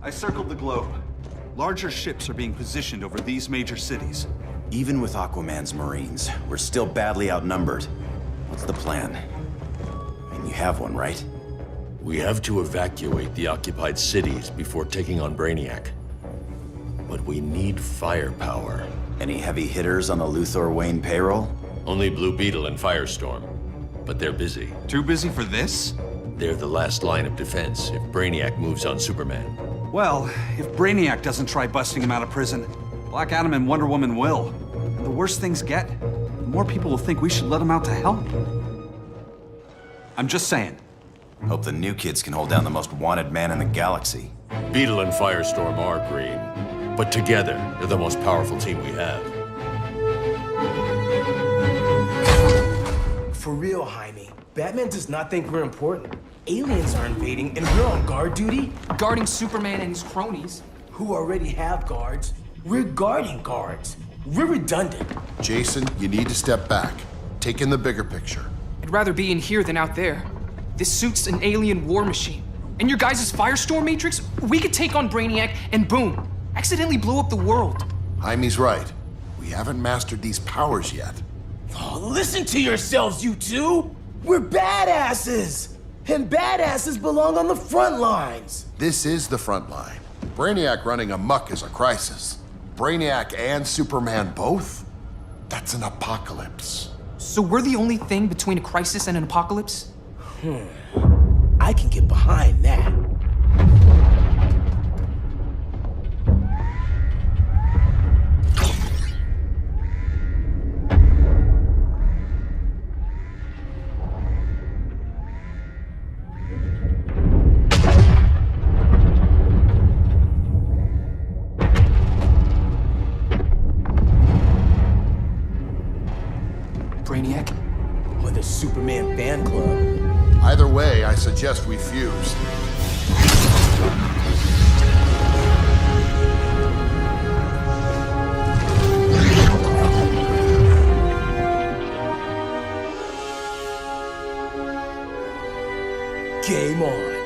Circled the globe. Larger ships are being positioned over these major cities. Even with Aquaman's Marines, we're still badly outnumbered. What's the plan? I You have one, right? We have to evacuate the occupied cities before taking on Brainiac. But we need firepower. Any heavy hitters on the Luthor Wayne payroll? Only Blue Beetle and Firestorm. But they're busy. Too busy for this? They're the last line of defense if Brainiac moves on Superman. Well, if Brainiac doesn't try busting him out of prison, Black Adam and Wonder Woman will. And the worse things get, the more people will think we should let him out to help. I'm just saying. Hope the new kids can hold down the most wanted man in the galaxy. Beetle and Firestorm are green, but together, they're the most powerful team we have. For real, Jaime. Batman does not think we're important. Aliens are invading, and we're on guard duty? Guarding Superman and his cronies. Who already have guards. We're guarding guards. We're redundant. Jason, you need to step back. Take in the bigger picture. I'd rather be in here than out there. This suit's an alien war machine. And your guys' Firestorm Matrix, we could take on Brainiac and boom, accidentally blow up the world. Jaime's right. We haven't mastered these powers yet. Oh, listen to yourselves, you two! We're badasses! And badasses belong on the front lines! This is the front line. Brainiac running amok is a crisis. Brainiac and Superman both? That's an apocalypse. So we're the only thing between a crisis and an apocalypse? I can get behind that. Brainiac? Or the Superman fan club? Either way, I suggest we fuse. Game on.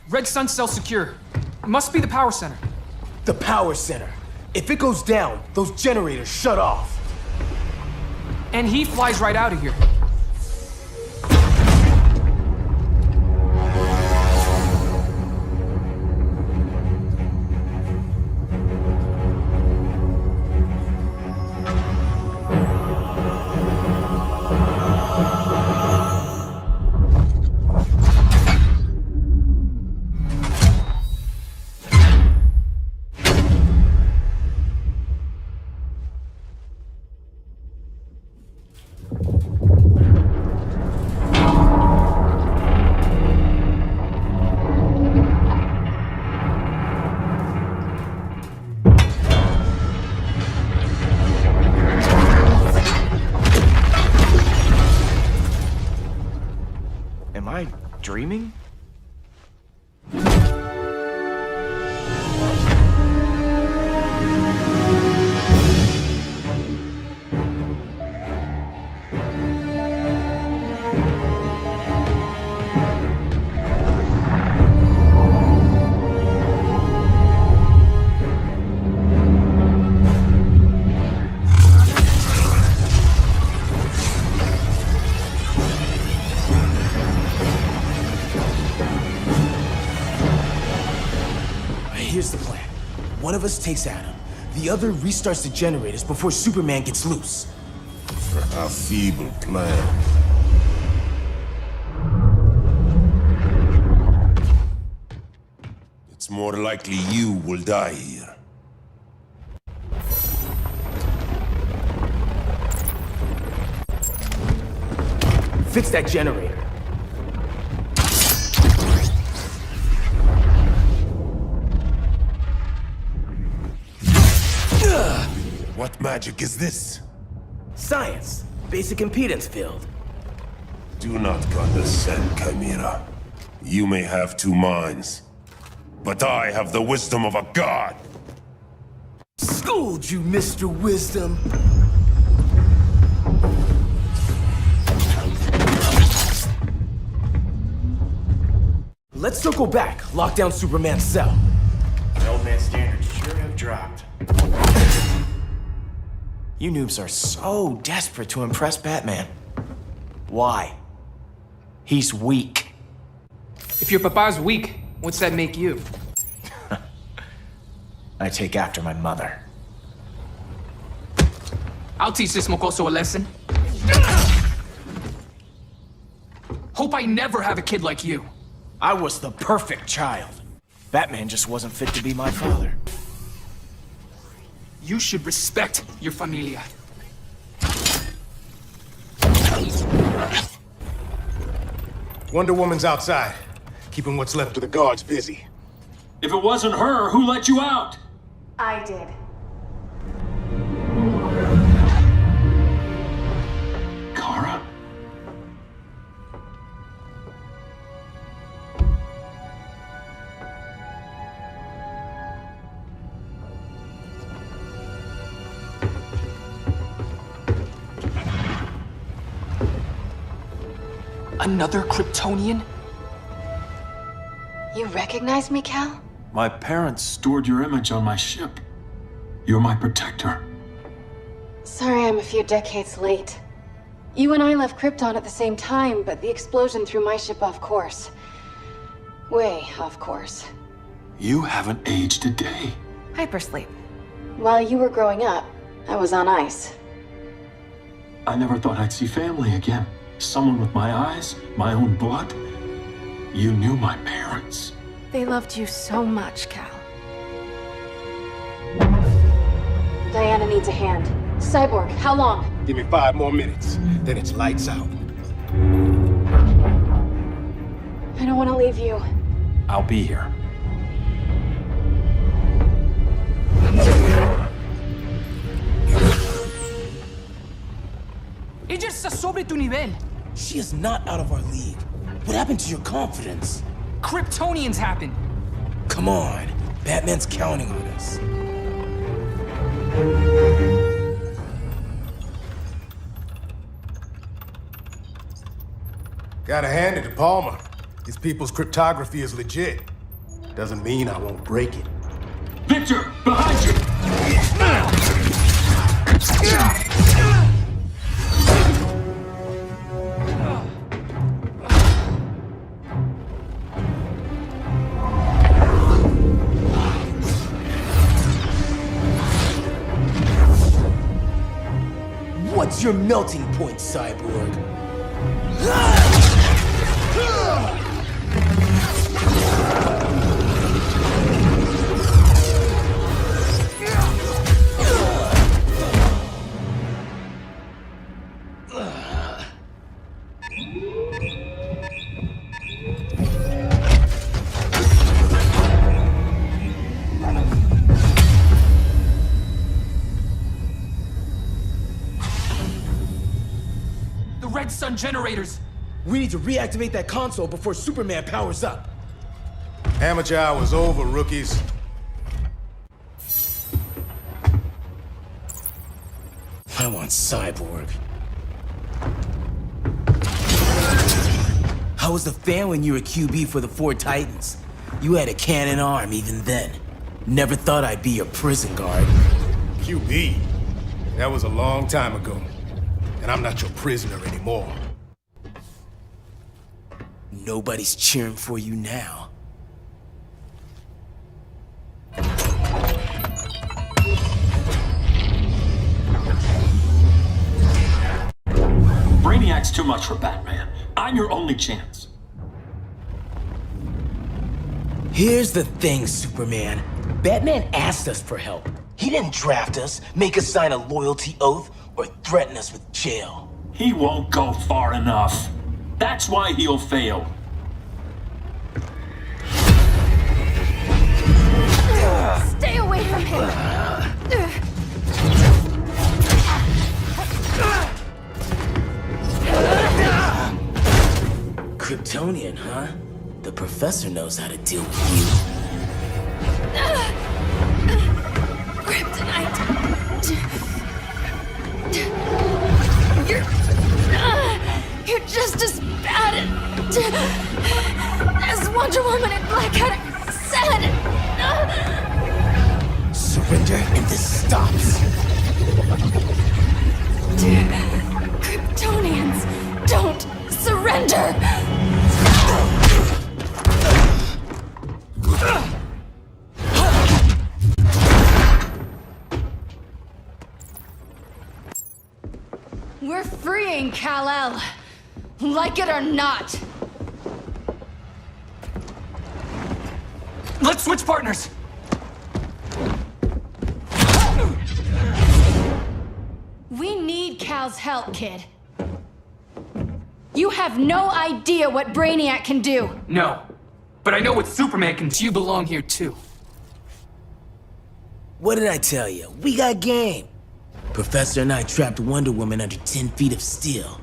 Red Sun cell secure. It must be the power center. The power center. If it goes down, those generators shut off. And he flies right out of here. Am I dreaming? Here's the plan. One of us takes Adam. The other restarts the generators before Superman gets loose. A feeble plan. It's more likely you will die here. Fix that generator. What magic is this? Science. Basic impedance field. Do not condescend, Chimera. You may have two minds, but I have the wisdom of a god. Schooled you, Mr. Wisdom. Let's circle back. Lock down Superman's cell. The old man's standards sure have dropped. You noobs are so desperate to impress Batman. Why? He's weak. If your papa's weak, what's that make you? I take after my mother. I'll teach this mocoso a lesson. Hope I never have a kid like you. I was the perfect child. Batman just wasn't fit to be my father. You should respect your familia. Wonder Woman's outside, keeping what's left of the guards busy. If it wasn't her, who let you out? I did. Kara? Another Kryptonian? You recognize me, Cal? My parents stored your image on my ship. You're my protector. Sorry I'm a few decades late. You and I left Krypton at the same time, but the explosion threw my ship off course. Way off course. You haven't aged a day. Hypersleep. While you were growing up, I was on ice. I never thought I'd see family again. Someone with my eyes, my own blood. You knew my parents. They loved you so much, Cal. Diana needs a hand. Cyborg, how long? Give me 5 more minutes, then it's lights out. I don't want to leave you. I'll be here. Ella está sobre tu nivel. She is not out of our league. What happened to your confidence? Kryptonians happen. Come on. Batman's counting on us. Gotta hand it to Palmer. His people's cryptography is legit. Doesn't mean I won't break it. Victor, behind you! What's your melting point, Cyborg? Red Sun generators! We need to reactivate that console before Superman powers up. Amateur hour's over, rookies. I want Cyborg. How was the fan when you were QB for the 4 Titans? You had a cannon arm even then. Never thought I'd be your prison guard. QB? That was a long time ago. And I'm not your prisoner anymore. Nobody's cheering for you now. Brainiac's too much for Batman. I'm your only chance. Here's the thing, Superman. Batman asked us for help. He didn't draft us, make us sign a loyalty oath, or threaten us with jail. He won't go far enough. That's why he'll fail. Stay away from him! Kryptonian, huh? The professor knows how to deal with you. Kryptonite. You're just as bad as Wonder Woman and Black Adam said. Surrender and this stops. Kryptonians don't surrender. We're freeing Kal-El. Like it or not. Let's switch partners! We need Cal's help, kid. You have no idea what Brainiac can do. No. But I know what Superman can do. You belong here too. What did I tell you? We got game. Professor and I trapped Wonder Woman under 10 feet of steel.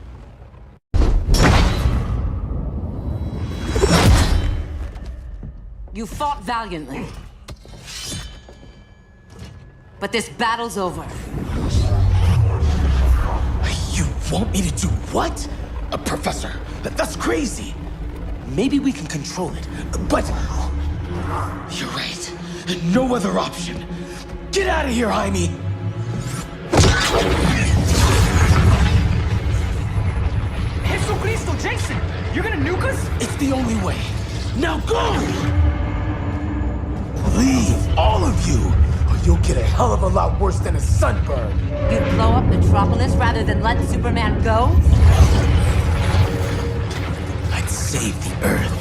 You fought valiantly. But this battle's over. You want me to do what? Professor, that's crazy. Maybe we can control it, but... You're right. No other option. Get out of here, Jaime! Jesucristo, Jason! You're gonna nuke us? It's the only way. Now go! Leave, all of you, or you'll get a hell of a lot worse than a sunburn. You'd blow up Metropolis rather than let Superman go? I'd save the Earth.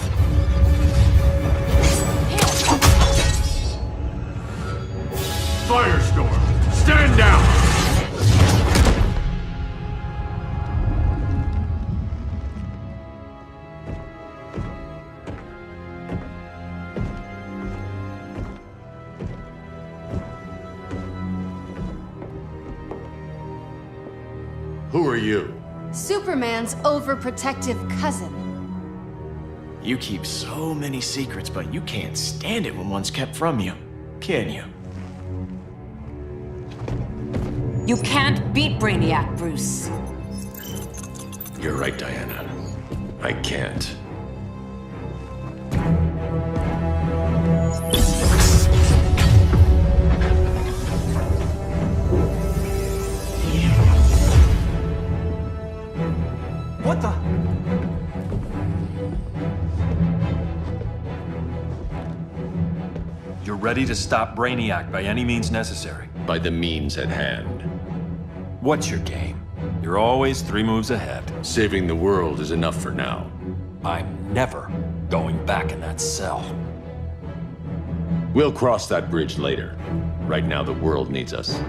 Firestorm, stand down! Who are you? Superman's overprotective cousin. You keep so many secrets, but you can't stand it when one's kept from you, can you? You can't beat Brainiac, Bruce. You're right, Diana. I can't. What the? You're ready to stop Brainiac by any means necessary. By the means at hand. What's your game? You're always 3 moves ahead. Saving the world is enough for now. I'm never going back in that cell. We'll cross that bridge later. Right now, the world needs us.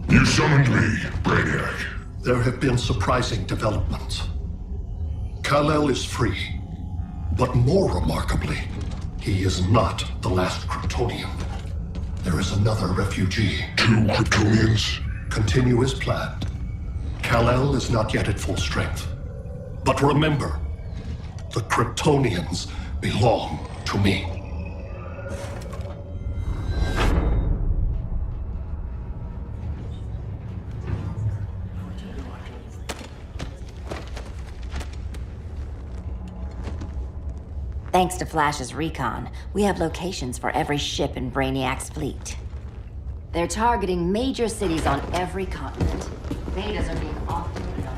You summoned me, Brainiac. There have been surprising developments. Kal-El is free, but more remarkably, he is not the last Kryptonian. There is another refugee. 2 Kryptonians? Continue as planned. Kal-El is not yet at full strength. But remember, the Kryptonians belong to me. Thanks to Flash's recon, we have locations for every ship in Brainiac's fleet. They're targeting major cities on every continent. Betas are being offloaded on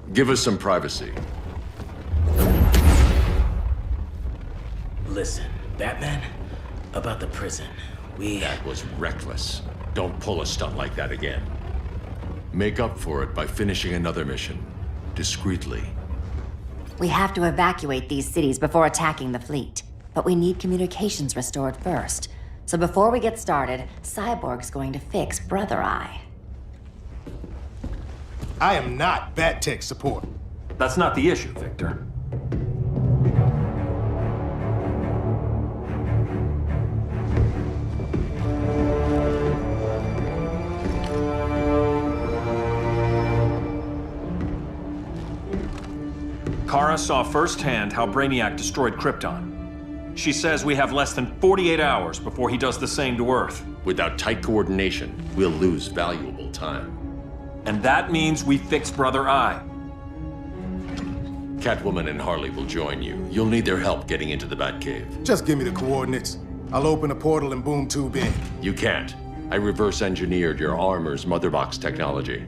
the Give us some privacy. Listen, Batman, about the prison, That was reckless. Don't pull a stunt like that again. Make up for it by finishing another mission. Discreetly. We have to evacuate these cities before attacking the fleet. But we need communications restored first. So before we get started, Cyborg's going to fix Brother Eye. I am not Bat Tech support. That's not the issue, Victor. Kara saw firsthand how Brainiac destroyed Krypton. She says we have less than 48 hours before he does the same to Earth. Without tight coordination, we'll lose valuable time. And that means we fix Brother Eye. Catwoman and Harley will join you. You'll need their help getting into the Batcave. Just give me the coordinates. I'll open a portal and boom tube in. You can't. I reverse engineered your armor's motherbox technology.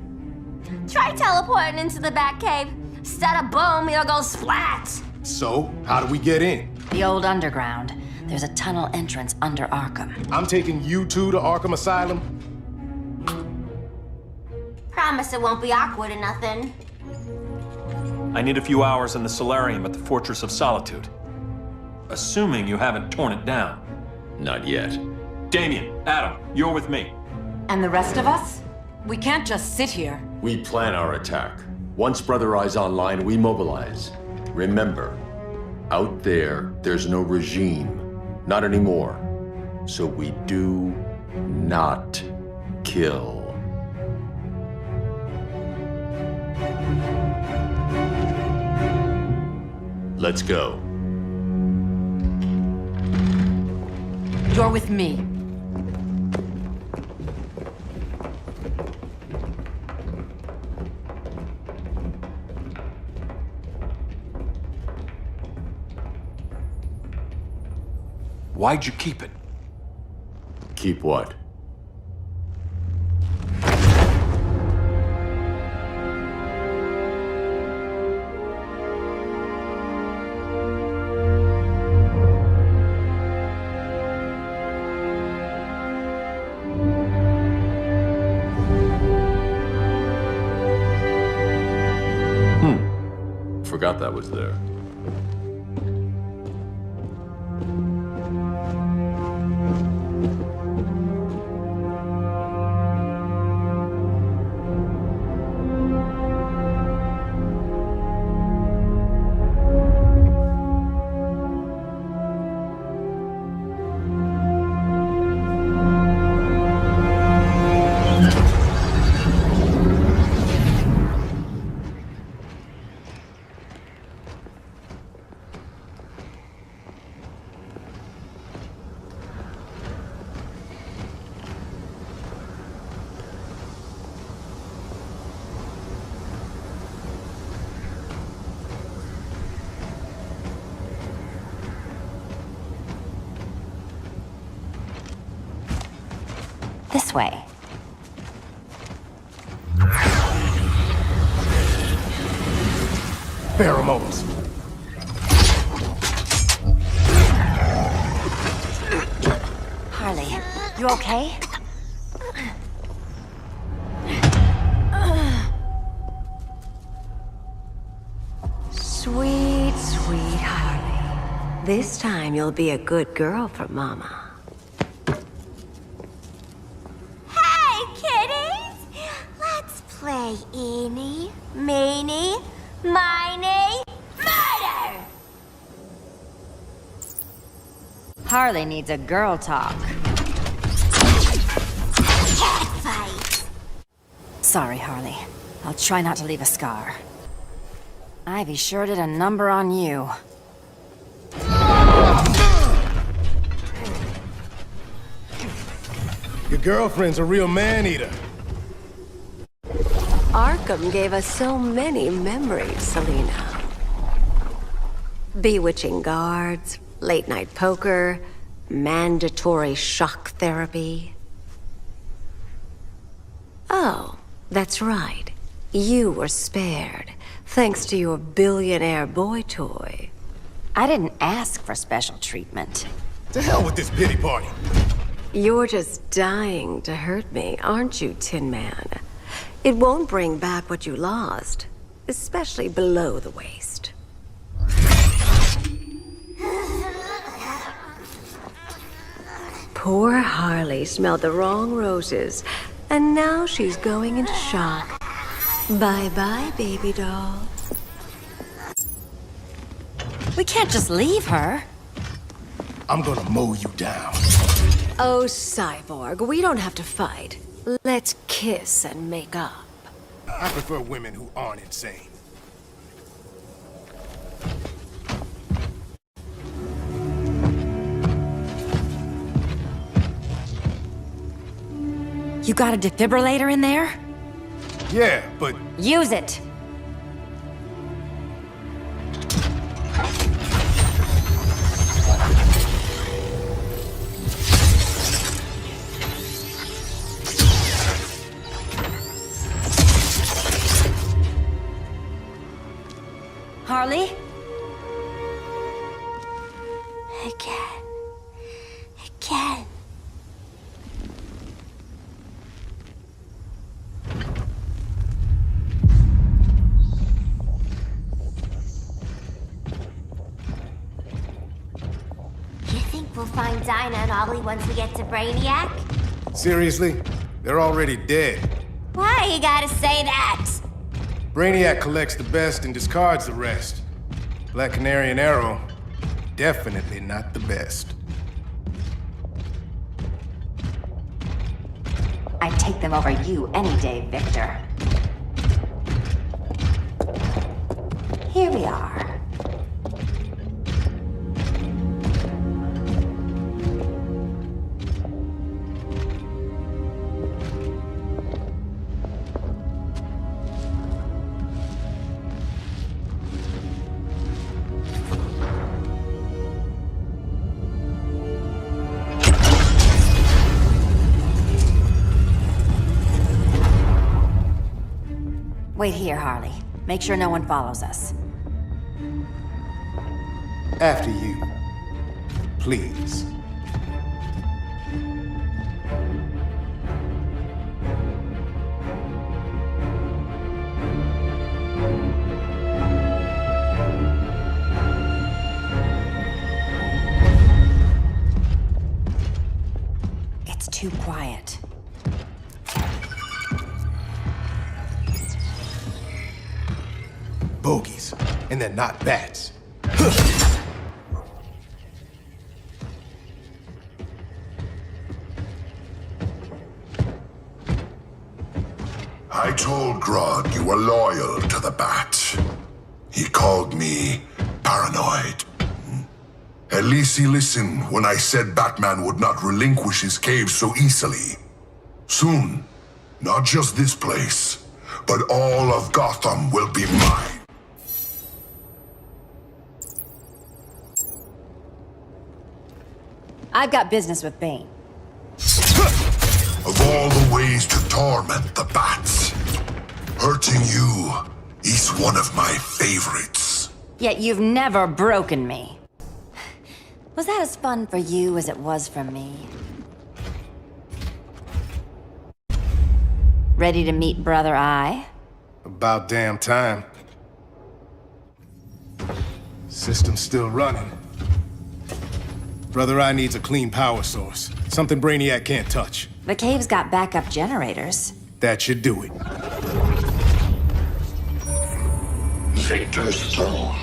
Try teleporting into the Batcave. Instead of boom, it'll go splat. So, how do we get in? The old underground. There's a tunnel entrance under Arkham. I'm taking you two to Arkham Asylum? Promise it won't be awkward or nothing. I need a few hours in the solarium at the Fortress of Solitude. Assuming you haven't torn it down. Not yet. Damien, Adam, you're with me. And the rest of us? We can't just sit here. We plan our attack. Once Brother Eye's online, we mobilize. Remember, out there's no regime. Not anymore. So we do not kill. Let's go. You're with me. Why'd you keep it? Keep what? Forgot that was there. This way. Pheromones. Harley, you okay? Sweet, sweet Harley. This time you'll be a good girl for Mama. Play eeny, meeny, miny, murder! Harley needs a girl talk. Catfight! Sorry, Harley. I'll try not to leave a scar. Ivy sure did a number on you. Your girlfriend's a real man-eater. Arkham gave us so many memories, Selina. Bewitching guards, late-night poker, mandatory shock therapy. Oh, that's right. You were spared, thanks to your billionaire boy toy. I didn't ask for special treatment. To hell with this pity party. You're just dying to hurt me, aren't you, Tin Man? It won't bring back what you lost, especially below the waist. Poor Harley smelled the wrong roses, and now she's going into shock. Bye-bye, baby doll. We can't just leave her. I'm gonna mow you down. Oh, Cyborg, we don't have to fight. Let's kiss and make up. I prefer women who aren't insane. You got a defibrillator in there? Yeah, but... Use it! Harley? Again. You think we'll find Dinah and Ollie once we get to Brainiac? Seriously? They're already dead. Why you gotta say that? Brainiac collects the best and discards the rest. Black Canary and Arrow, definitely not the best. I'd take them over you any day, Victor. Here we are. Wait here, Harley. Make sure no one follows us. After you. Please. It's too quiet. Bogies. And they're not bats. I told Grodd you were loyal to the Bat. He called me paranoid. At least he listened when I said Batman would not relinquish his cave so easily. Soon, not just this place, but all of Gotham will be mine. I've got business with Bane. Of all the ways to torment the Bats, hurting you is one of my favorites. Yet you've never broken me. Was that as fun for you as it was for me? Ready to meet Brother Eye? About damn time. System's still running. Brother Eye needs a clean power source. Something Brainiac can't touch. The cave's got backup generators. That should do it. Victor's Stone,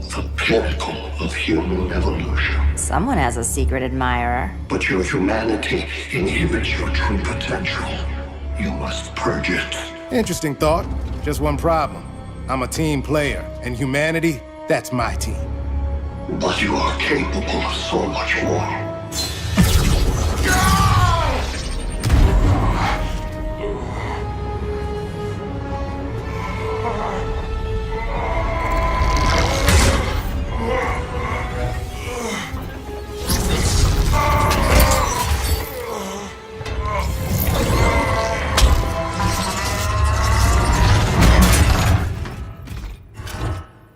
the pinnacle of human evolution. Someone has a secret admirer. But your humanity inhibits your true potential. You must purge it. Interesting thought. Just one problem. I'm a team player, and humanity, that's my team. But you are capable of so much more.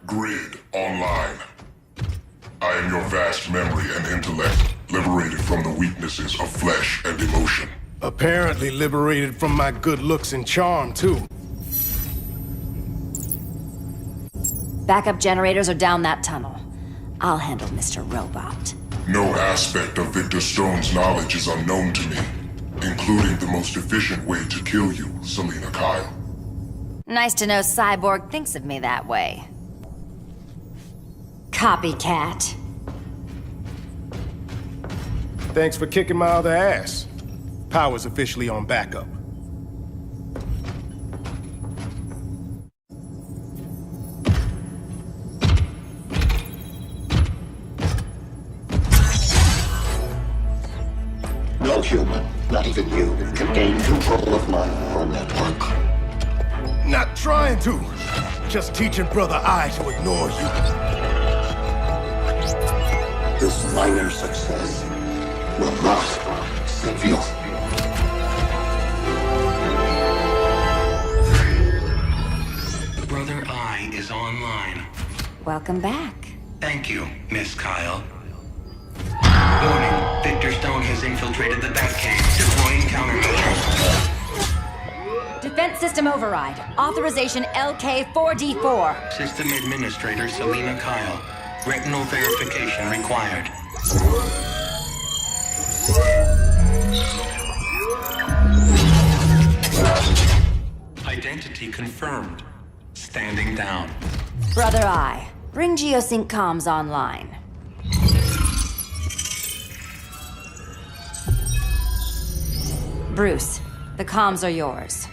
Grid online. I am your vast memory and intellect, liberated from the weaknesses of flesh and emotion. Apparently liberated from my good looks and charm, too. Backup generators are down that tunnel. I'll handle Mr. Robot. No aspect of Victor Stone's knowledge is unknown to me, including the most efficient way to kill you, Selina Kyle. Nice to know Cyborg thinks of me that way. Copycat. Thanks for kicking my other ass. Power's officially on backup. No human, not even you, can gain control of my neural network. Not trying to. Just teaching Brother Eye to ignore you. This minor success will not save you. Brother Eye is online. Welcome back. Thank you, Miss Kyle. Warning, Victor Stone has infiltrated the Batcave, deploying countermeasures. Defense system override. Authorization LK4D4. System Administrator Selina Kyle. Retinal verification required. Identity confirmed. Standing down. Brother Eye, bring Geosync comms online. Bruce, the comms are yours.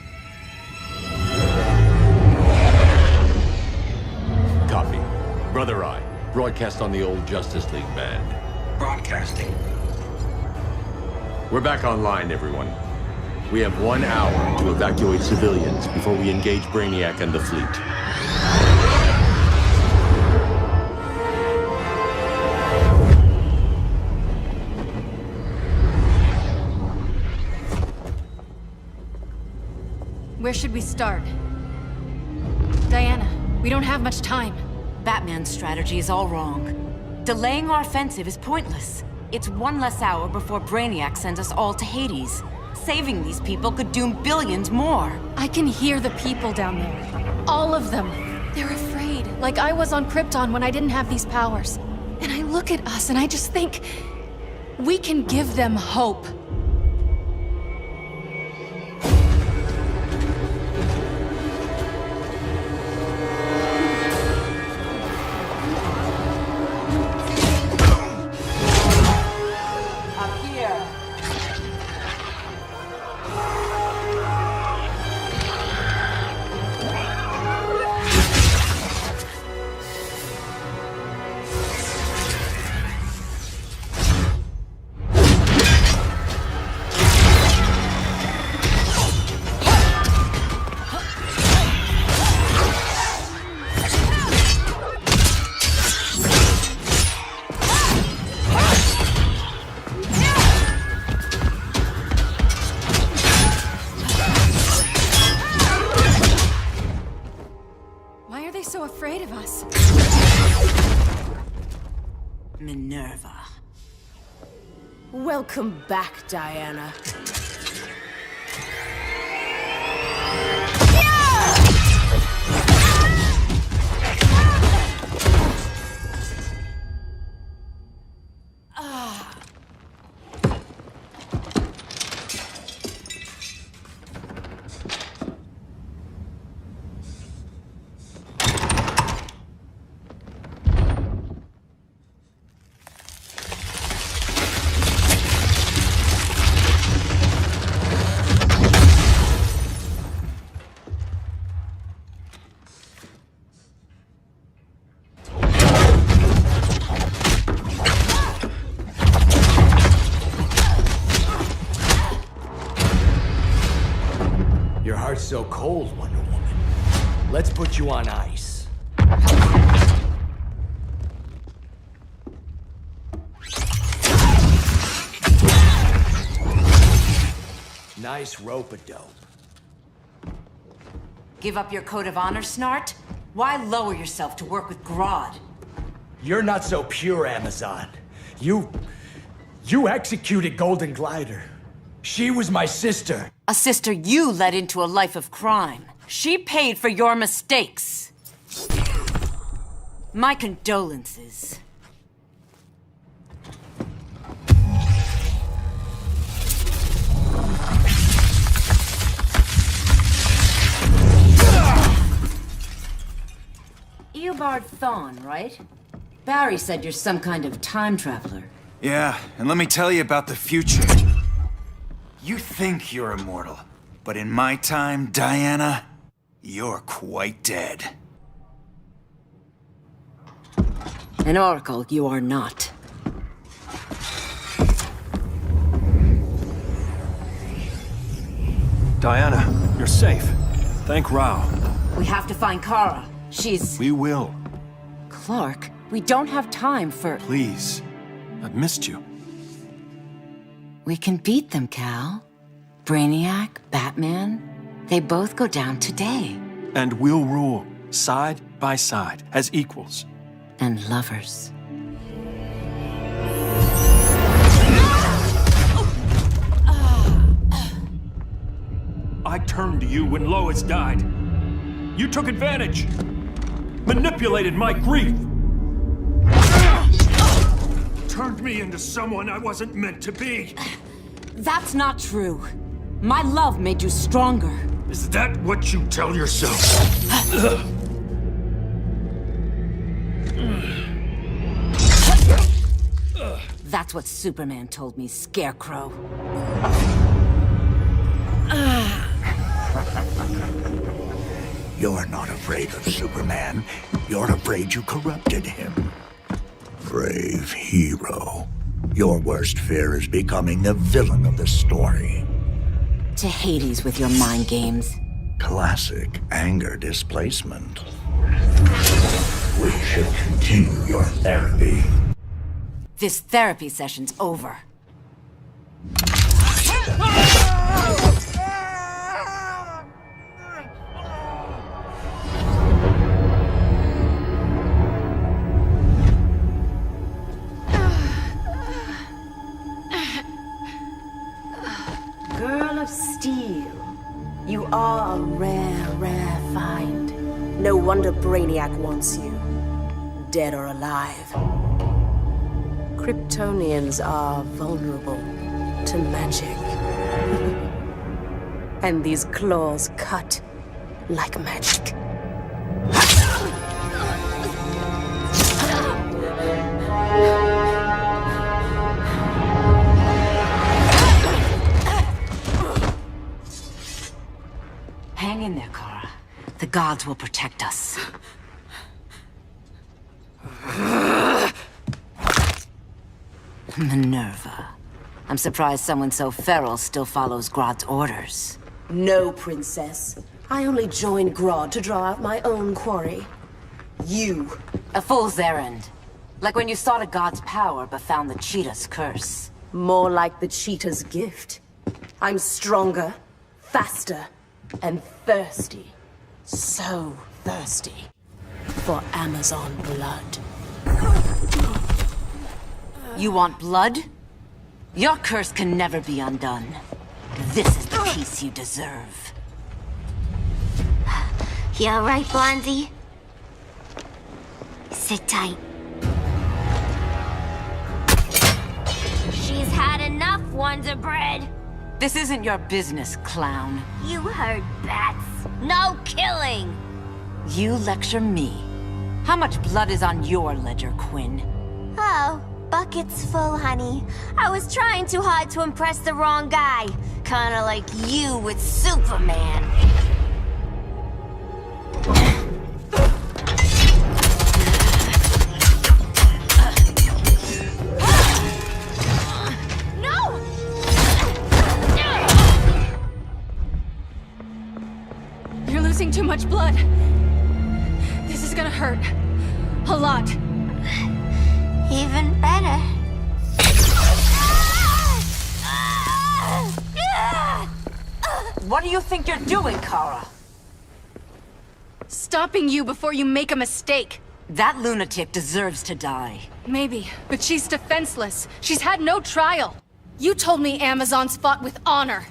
Copy. Brother Eye, broadcast on the old Justice League band. Broadcasting. We're back online, everyone. We have 1 hour to evacuate civilians before we engage Brainiac and the fleet. Where should we start? Diana, we don't have much time. Batman's strategy is all wrong. Delaying our offensive is pointless. It's 1 less hour before Brainiac sends us all to Hades. Saving these people could doom billions more. I can hear the people down there. All of them. They're afraid, like I was on Krypton when I didn't have these powers. And I look at us and I just think, we can give them hope. Minerva. Welcome back, Diana. Your heart's so cold, Wonder Woman. Let's put you on ice. Nice rope-a-dope. Give up your code of honor, Snart? Why lower yourself to work with Grodd? You're not so pure, Amazon. You executed Golden Glider. She was my sister. A sister you led into a life of crime. She paid for your mistakes. My condolences. Eobard Thawne, right? Barry said you're some kind of time traveler. Yeah, and let me tell you about the future. You think you're immortal, but in my time, Diana, you're quite dead. An oracle, you are not. Diana, you're safe. Thank Rao. We have to find Kara. She's... We will. Clark, we don't have time for... Please. I've missed you. We can beat them, Cal. Brainiac, Batman, they both go down today. And we'll rule, side by side, as equals. And lovers. I turned to you when Lois died. You took advantage. Manipulated my grief. Turned me into someone I wasn't meant to be. That's not true. My love made you stronger. Is that what you tell yourself? That's what Superman told me, Scarecrow. You're not afraid of Superman. You're afraid you corrupted him. Brave hero. Your worst fear is becoming the villain of the story. To Hades with your mind games. Classic anger displacement. We should continue your therapy. This therapy session's over. Girl of Steel, you are a rare, rare find. No wonder Brainiac wants you, dead or alive. Kryptonians are vulnerable to magic. And these claws cut like magic. Hang in there, Kara. The gods will protect us. Minerva. I'm surprised someone so feral still follows Grodd's orders. No, Princess. I only joined Grodd to draw out my own quarry. You. A fool's errand. Like when you sought a god's power but found the cheetah's curse. More like the cheetah's gift. I'm stronger, faster, and thirsty. So thirsty. For Amazon blood. You want blood? Your curse can never be undone. This is the peace you deserve. You alright, Blondie? Sit tight. She's had enough, Wonder Bread. This isn't your business, clown. You heard bats. No killing. You lecture me. How much blood is on your ledger, Quinn? Oh, buckets full, honey. I was trying too hard to impress the wrong guy. Kinda like you with Superman. No! You're losing too much blood. This is gonna hurt. A lot. Even better. What do you think you're doing, Kara? Stopping you before you make a mistake. That lunatic deserves to die. Maybe, but she's defenseless. She's had no trial. You told me Amazons fought with honor.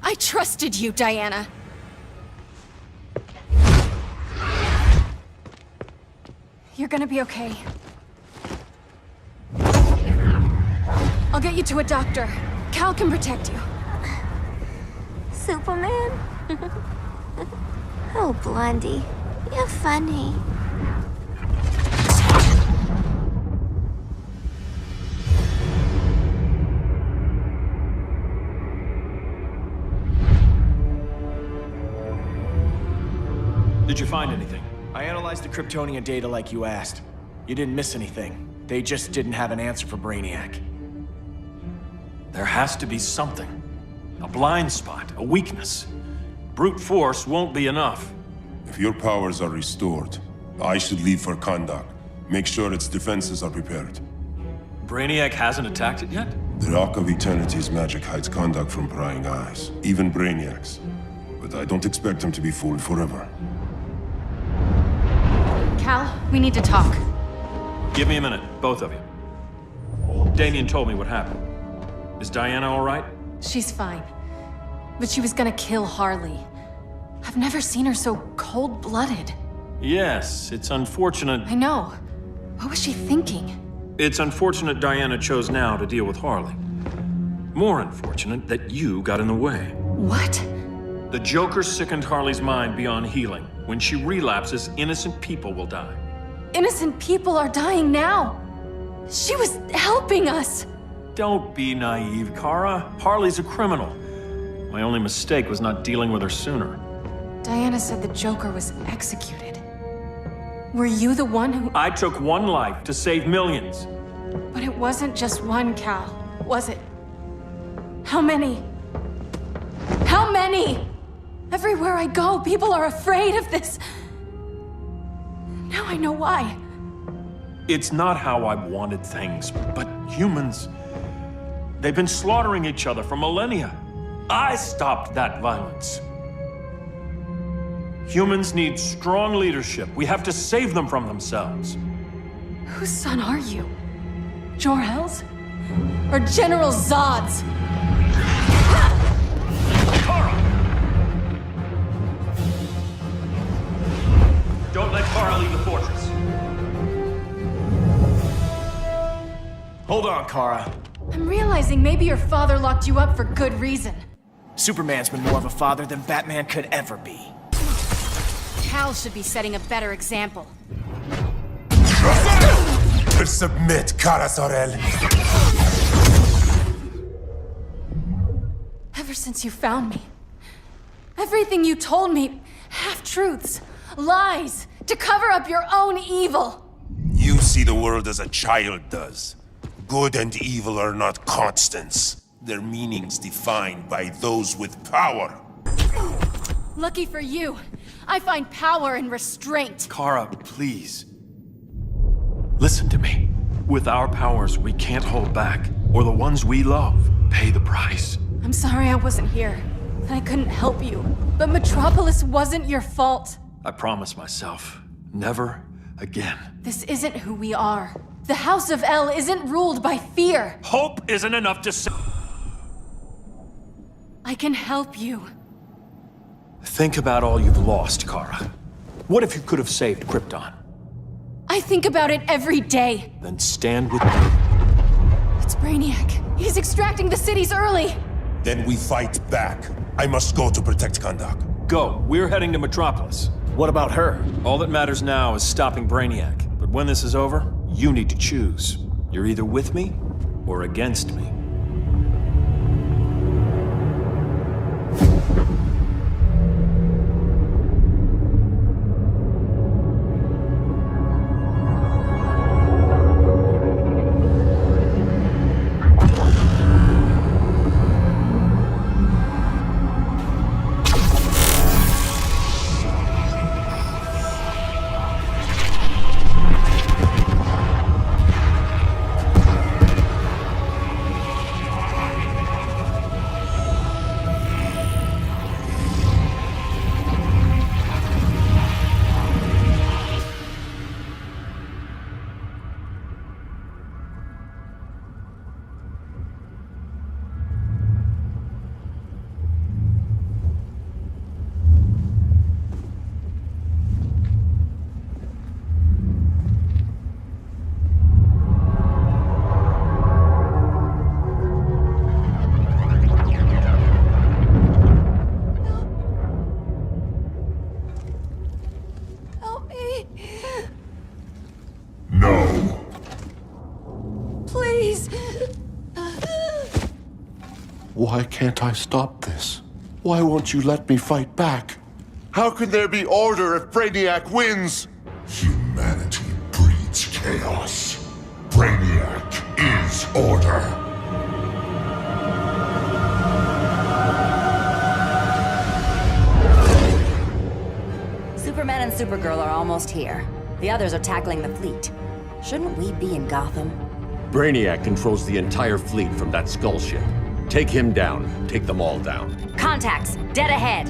I trusted you, Diana. You're gonna be okay. I'll get you to a doctor. Cal can protect you. Superman? Oh, Blondie. You're funny. Did you find anything? I analyzed the Kryptonian data like you asked. You didn't miss anything. They just didn't have an answer for Brainiac. There has to be something. A blind spot, a weakness. Brute force won't be enough. If your powers are restored, I should leave for Kahndaq. Make sure its defenses are prepared. Brainiac hasn't attacked it yet? The Rock of Eternity's magic hides Kahndaq from prying eyes, even Brainiac's. But I don't expect him to be fooled forever. Cal, we need to talk. Give me a minute, both of you. Damien told me what happened. Is Diana all right? She's fine. But she was gonna kill Harley. I've never seen her so cold-blooded. Yes, it's unfortunate. I know. What was she thinking? It's unfortunate Diana chose now to deal with Harley. More unfortunate that you got in the way. What? The Joker sickened Harley's mind beyond healing. When she relapses, innocent people will die. Innocent people are dying now. She was helping us. Don't be naive, Kara. Harley's a criminal. My only mistake was not dealing with her sooner. Diana said the Joker was executed. Were you the one who... I took one life to save millions. But it wasn't just one, Cal, was it? How many? How many? Everywhere I go, people are afraid of this. Now I know why. It's not how I wanted things, but humans... They've been slaughtering each other for millennia. I stopped that violence. Humans need strong leadership. We have to save them from themselves. Whose son are you? Jor-El's? Or General Zod's? Kara! Don't let Kara leave the fortress. Hold on, Kara. I'm realizing maybe your father locked you up for good reason. Superman's been more of a father than Batman could ever be. Cal should be setting a better example. Submit, Kara Zor-El. Ever since you found me, everything you told me, half-truths, lies, to cover up your own evil. You see the world as a child does. Good and evil are not constants. Their meanings defined by those with power. Lucky for you, I find power in restraint. Kara, please. Listen to me. With our powers, we can't hold back, or the ones we love pay the price. I'm sorry I wasn't here, and I couldn't help you. But Metropolis wasn't your fault. I promise myself, never again. This isn't who we are. The House of El isn't ruled by fear. Hope isn't enough to say. I can help you. Think about all you've lost, Kara. What if you could have saved Krypton? I think about it every day. Then stand with me. It's Brainiac. He's extracting the cities early. Then we fight back. I must go to protect Kahndaq. Go. We're heading to Metropolis. What about her? All that matters now is stopping Brainiac. But when this is over, you need to choose. You're either with me or against me. Why can't I stop this? Why won't you let me fight back? How can there be order if Brainiac wins? Humanity breeds chaos. Brainiac is order. Superman and Supergirl are almost here. The others are tackling the fleet. Shouldn't we be in Gotham? Brainiac controls the entire fleet from that skull ship. Take him down. Take them all down. Contacts, dead ahead.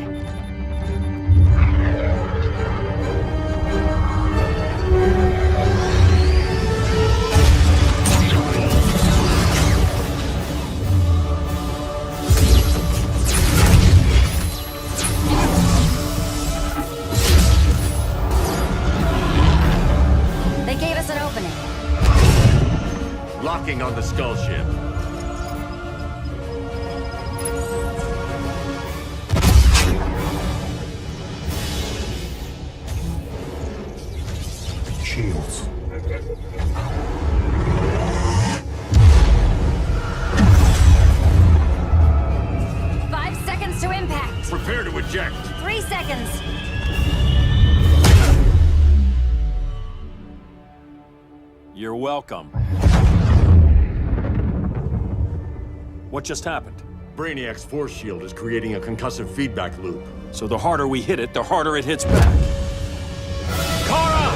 They gave us an opening. Locking on the skull ship. Shields. Five seconds to impact. Prepare to eject. 3 seconds. You're welcome. What just happened? Brainiac's force shield is creating a concussive feedback loop. So the harder we hit it, the harder it hits back. Kara!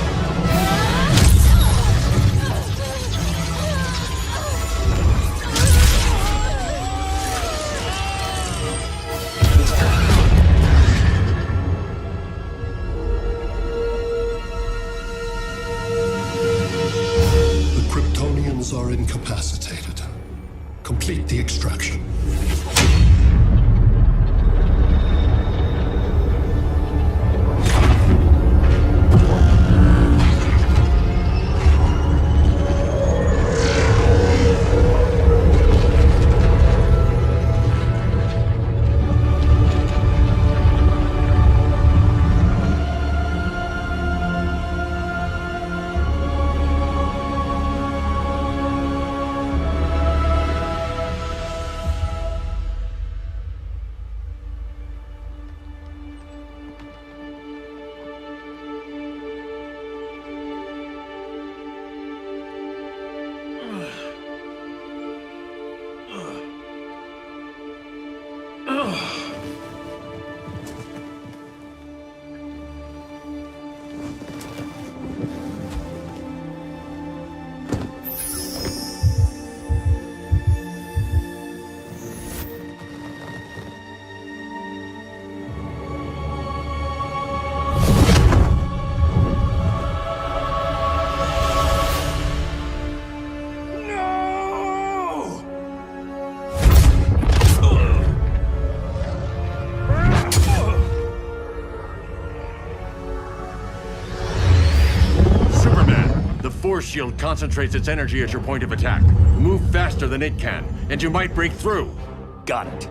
The Kryptonians are incapacitated. Complete the extraction. Force shield concentrates its energy at your point of attack. Move faster than it can, and you might break through. Got it.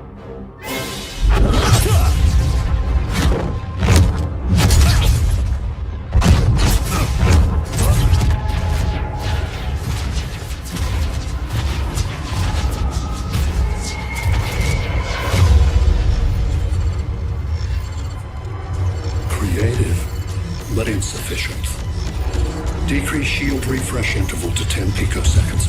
Creative, but insufficient. Decrease shield refresh interval to 10 picoseconds.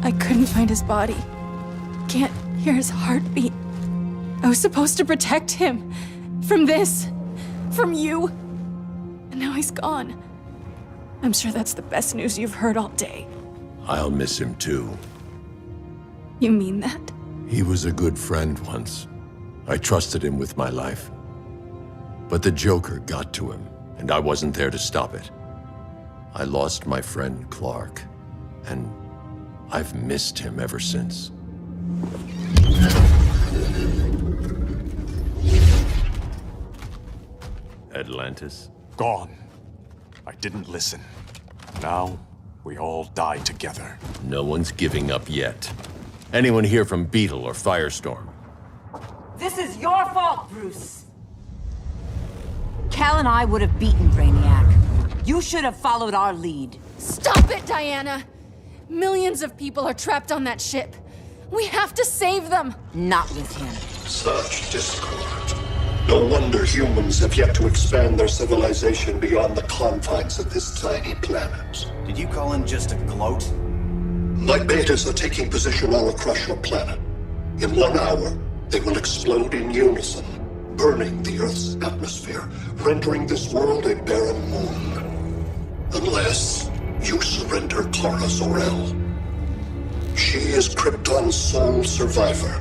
I couldn't find his body. Can't hear his heartbeat. I was supposed to protect him. From this. From you. And now he's gone. I'm sure that's the best news you've heard all day. I'll miss him too. You mean that? He was a good friend once. I trusted him with my life. But the Joker got to him, and I wasn't there to stop it. I lost my friend Clark, and I've missed him ever since. Atlantis? Gone. I didn't listen. Now, we all die together. No one's giving up yet. Anyone here from Beetle or Firestorm? This is your fault, Bruce. Cal and I would have beaten Brainiac. You should have followed our lead. Stop it, Diana! Millions of people are trapped on that ship. We have to save them! Not with him. Such discord. No wonder humans have yet to expand their civilization beyond the confines of this tiny planet. Did you call him just a gloat? My betas are taking position all across your planet. In 1 hour, they will explode in unison, burning the Earth's atmosphere, rendering this world a barren moon. Unless you surrender Kara Zor-El. She is Krypton's sole survivor,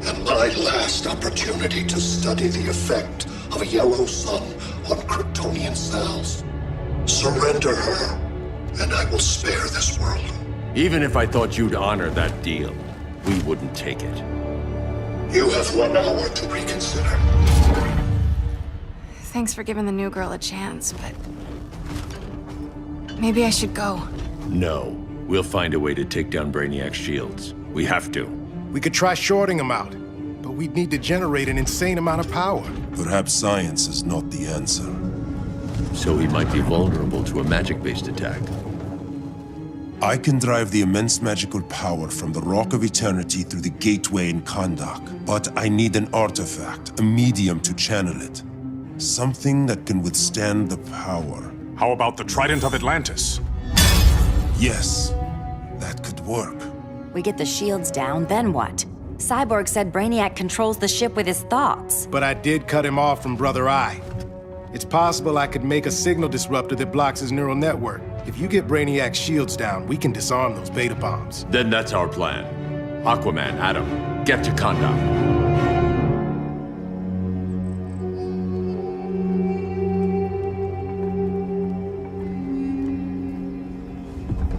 and my last opportunity to study the effect of a yellow sun on Kryptonian cells. Surrender her, and I will spare this world. Even if I thought you'd honor that deal, we wouldn't take it. You have 1 hour to reconsider. Thanks for giving the new girl a chance, but... maybe I should go. No. We'll find a way to take down Brainiac's shields. We have to. We could try shorting him out, but we'd need to generate an insane amount of power. Perhaps science is not the answer. So he might be vulnerable to a magic-based attack. I can drive the immense magical power from the Rock of Eternity through the gateway in Kahndaq, but I need an artifact, a medium to channel it. Something that can withstand the power. How about the Trident of Atlantis? Yes, that could work. We get the shields down, then what? Cyborg said Brainiac controls the ship with his thoughts. But I did cut him off from Brother Eye. It's possible I could make a signal disruptor that blocks his neural network. If you get Brainiac's shields down, we can disarm those beta bombs. Then that's our plan. Aquaman, Adam, get to Kahndaq.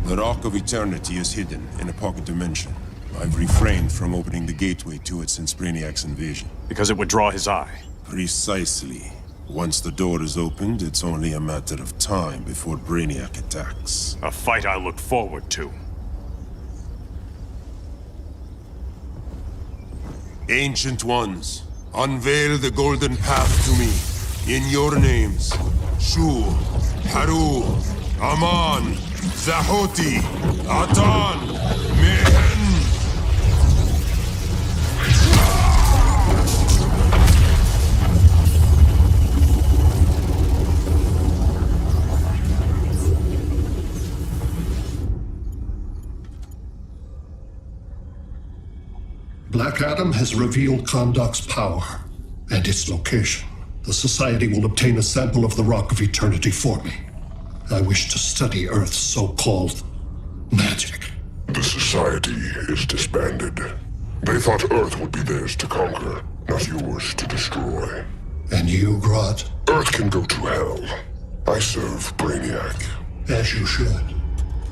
The Rock of Eternity is hidden in a pocket dimension. I've refrained from opening the gateway to it since Brainiac's invasion. Because it would draw his eye. Precisely. Once the door is opened, it's only a matter of time before Brainiac attacks. A fight I look forward to. Ancient Ones, unveil the golden path to me. In your names, Shu, Haru, Aman, Zahoti, Adan, Mehen. Black Adam has revealed Kahndaq's power and its location. The Society will obtain a sample of the Rock of Eternity for me. I wish to study Earth's so-called magic. The Society is disbanded. They thought Earth would be theirs to conquer, not yours to destroy. And you, Grodd? Earth can go to hell. I serve Brainiac. As you should.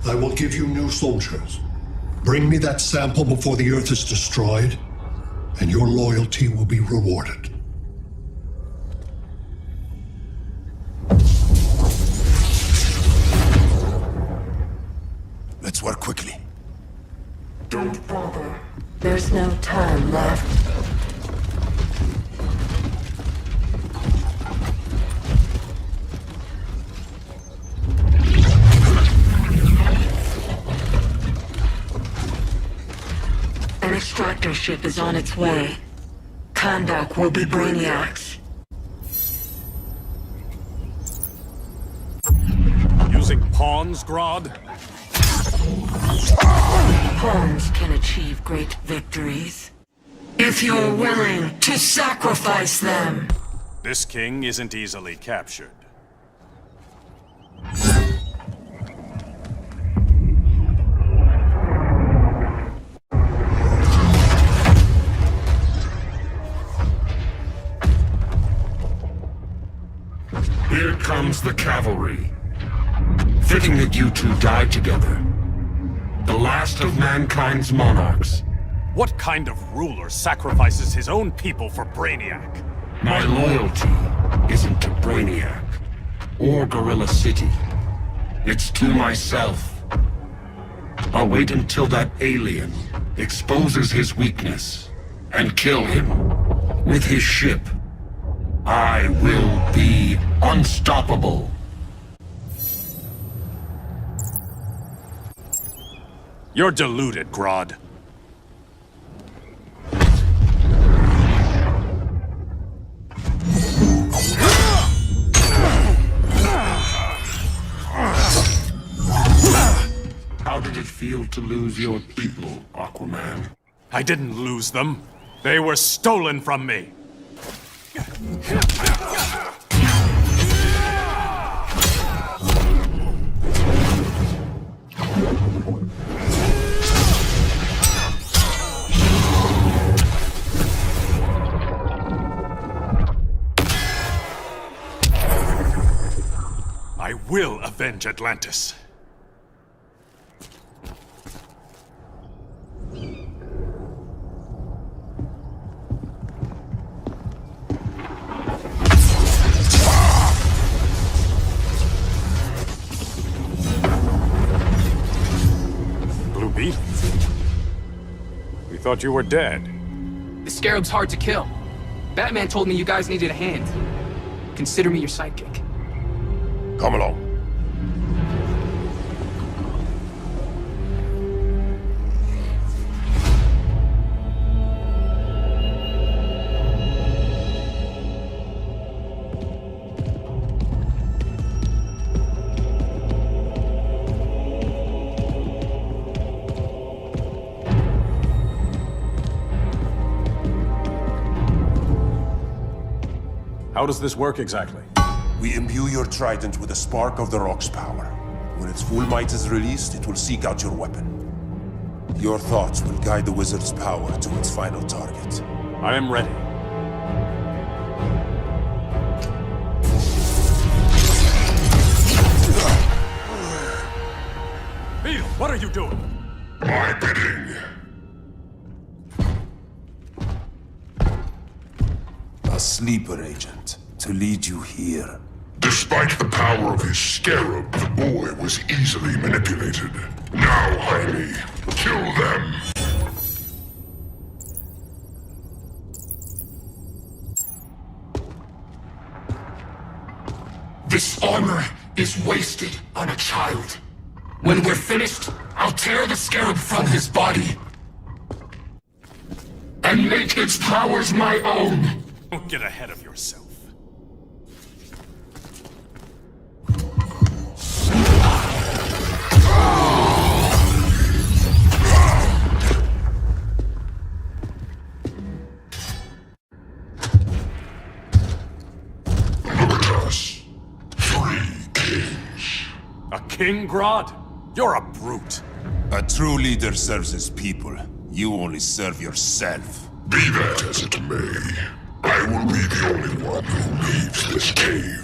I will give you new soldiers. Bring me that sample before the Earth is destroyed, and your loyalty will be rewarded. Let's work quickly. Don't bother. There's no time left. An extractor ship is on its way. Kahndaq will be Brainiac's. Using pawns, Grodd? Pawns can achieve great victories if you're willing to sacrifice them. This king isn't easily captured. Here comes the cavalry. Fitting that you two died together. The last of mankind's monarchs. What kind of ruler sacrifices his own people for Brainiac? My loyalty isn't to Brainiac or Gorilla City. It's to myself. I'll wait until that alien exposes his weakness and kill him with his ship. I will be unstoppable. You're deluded, Grodd. How did it feel to lose your people, Aquaman? I didn't lose them. They were stolen from me. I will avenge Atlantis. Blue Beetle? We thought you were dead. The Scarab's hard to kill. Batman told me you guys needed a hand. Consider me your sidekick. Come along. How does this work exactly? We imbue your trident with a spark of the rock's power. When its full might is released, it will seek out your weapon. Your thoughts will guide the wizard's power to its final target. I am ready. Beetle, what are you doing? My bidding. A sleeper agent to lead you here. Despite the power of his scarab, the boy was easily manipulated. Now, Jaime, kill them! This armor is wasted on a child. When we're finished, I'll tear the scarab from his body and make its powers my own. Don't get ahead of yourself. A king, Grodd? You're a brute. A true leader serves his people. You only serve yourself. Be that as it may, I will be the only one who leaves this cave.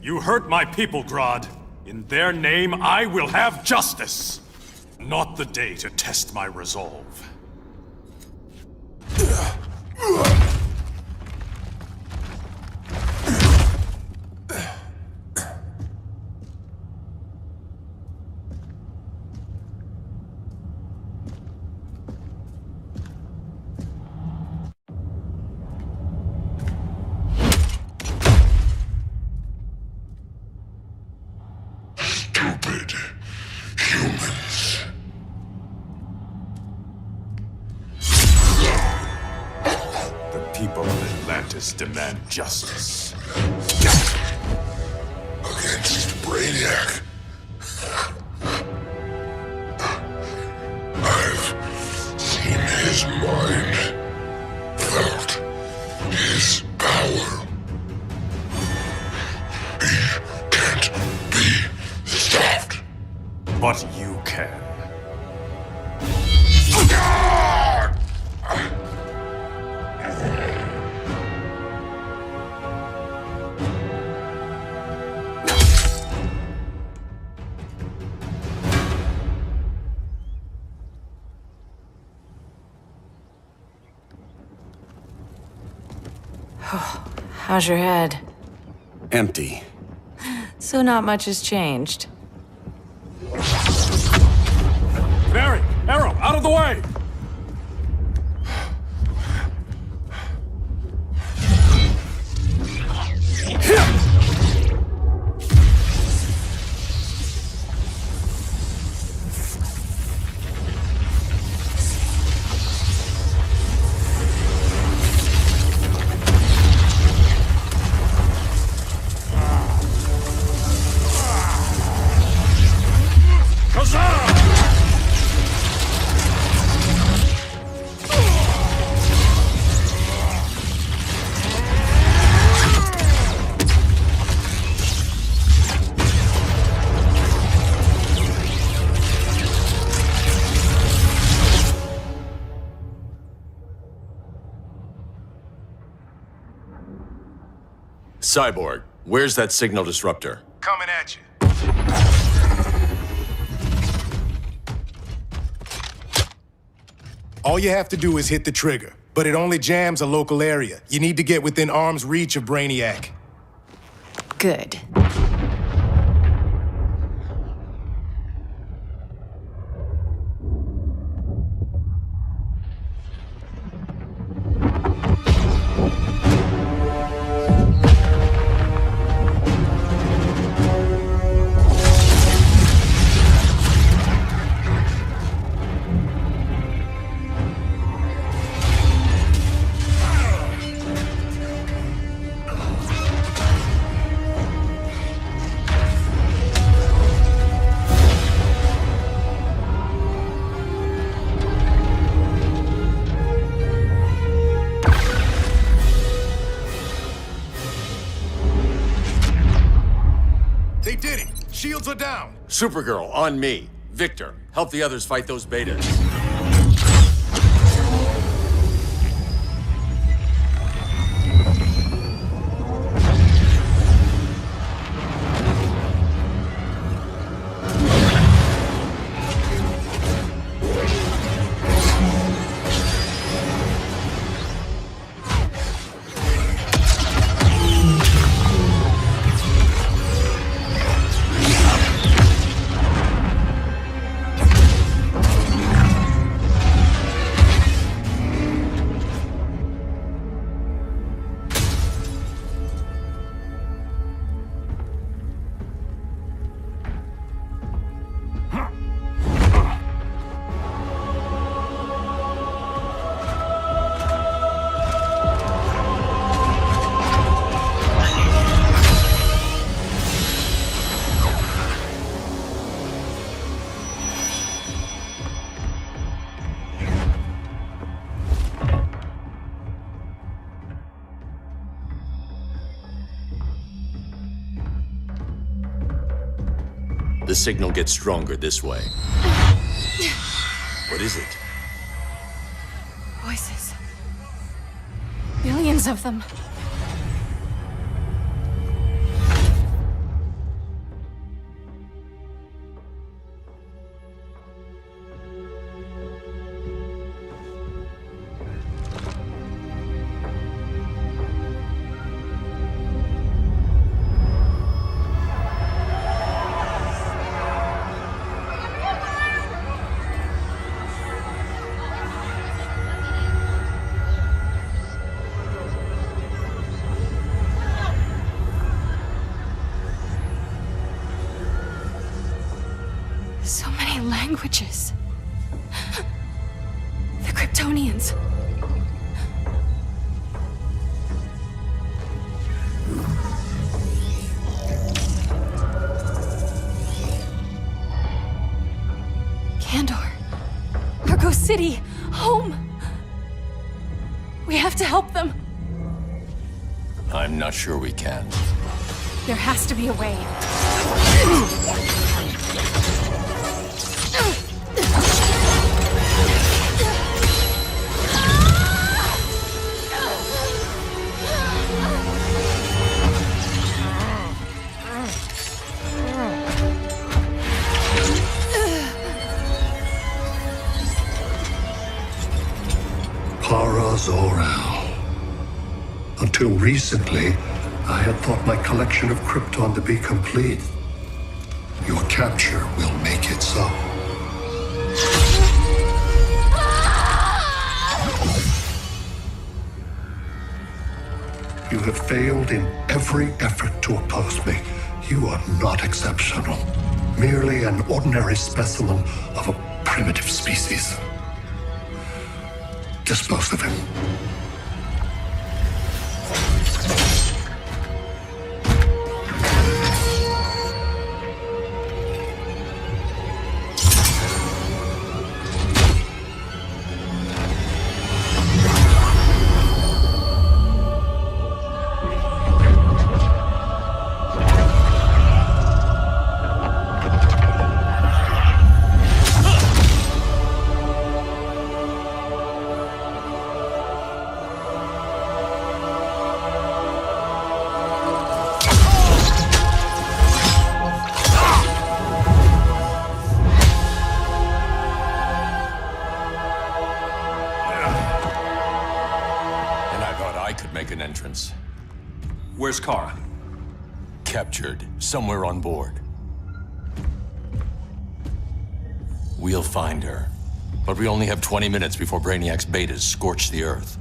You hurt my people, Grodd. In their name, I will have justice. Not the day to test my resolve. Stupid humans. people of Atlantis demand justice. Against Brainiac. I've seen his mind, felt his power. He can't be stopped. But you can. How's your head? Empty. So not much has changed. Barry! Arrow! Out of the way! Cyborg, where's that signal disruptor? Coming at you. All you have to do is hit the trigger, but it only jams a local area. You need to get within arm's reach of Brainiac. Good. They did it! Shields are down! Supergirl, on me. Victor, help the others fight those betas. The signal gets stronger this way. What is it? Voices. Billions of them. So many languages. The Kryptonians. We have to help them. I'm not sure we can. There has to be a way. Para Zor-El. Until recently, I had thought my collection of Krypton to be complete. Your capture will make it so. You have failed in every effort to oppose me. You are not exceptional. Merely an ordinary specimen of a primitive species. Dispose of him. Where's Kara? Captured, somewhere on board. We'll find her. But we only have 20 minutes before Brainiac's betas scorch the Earth.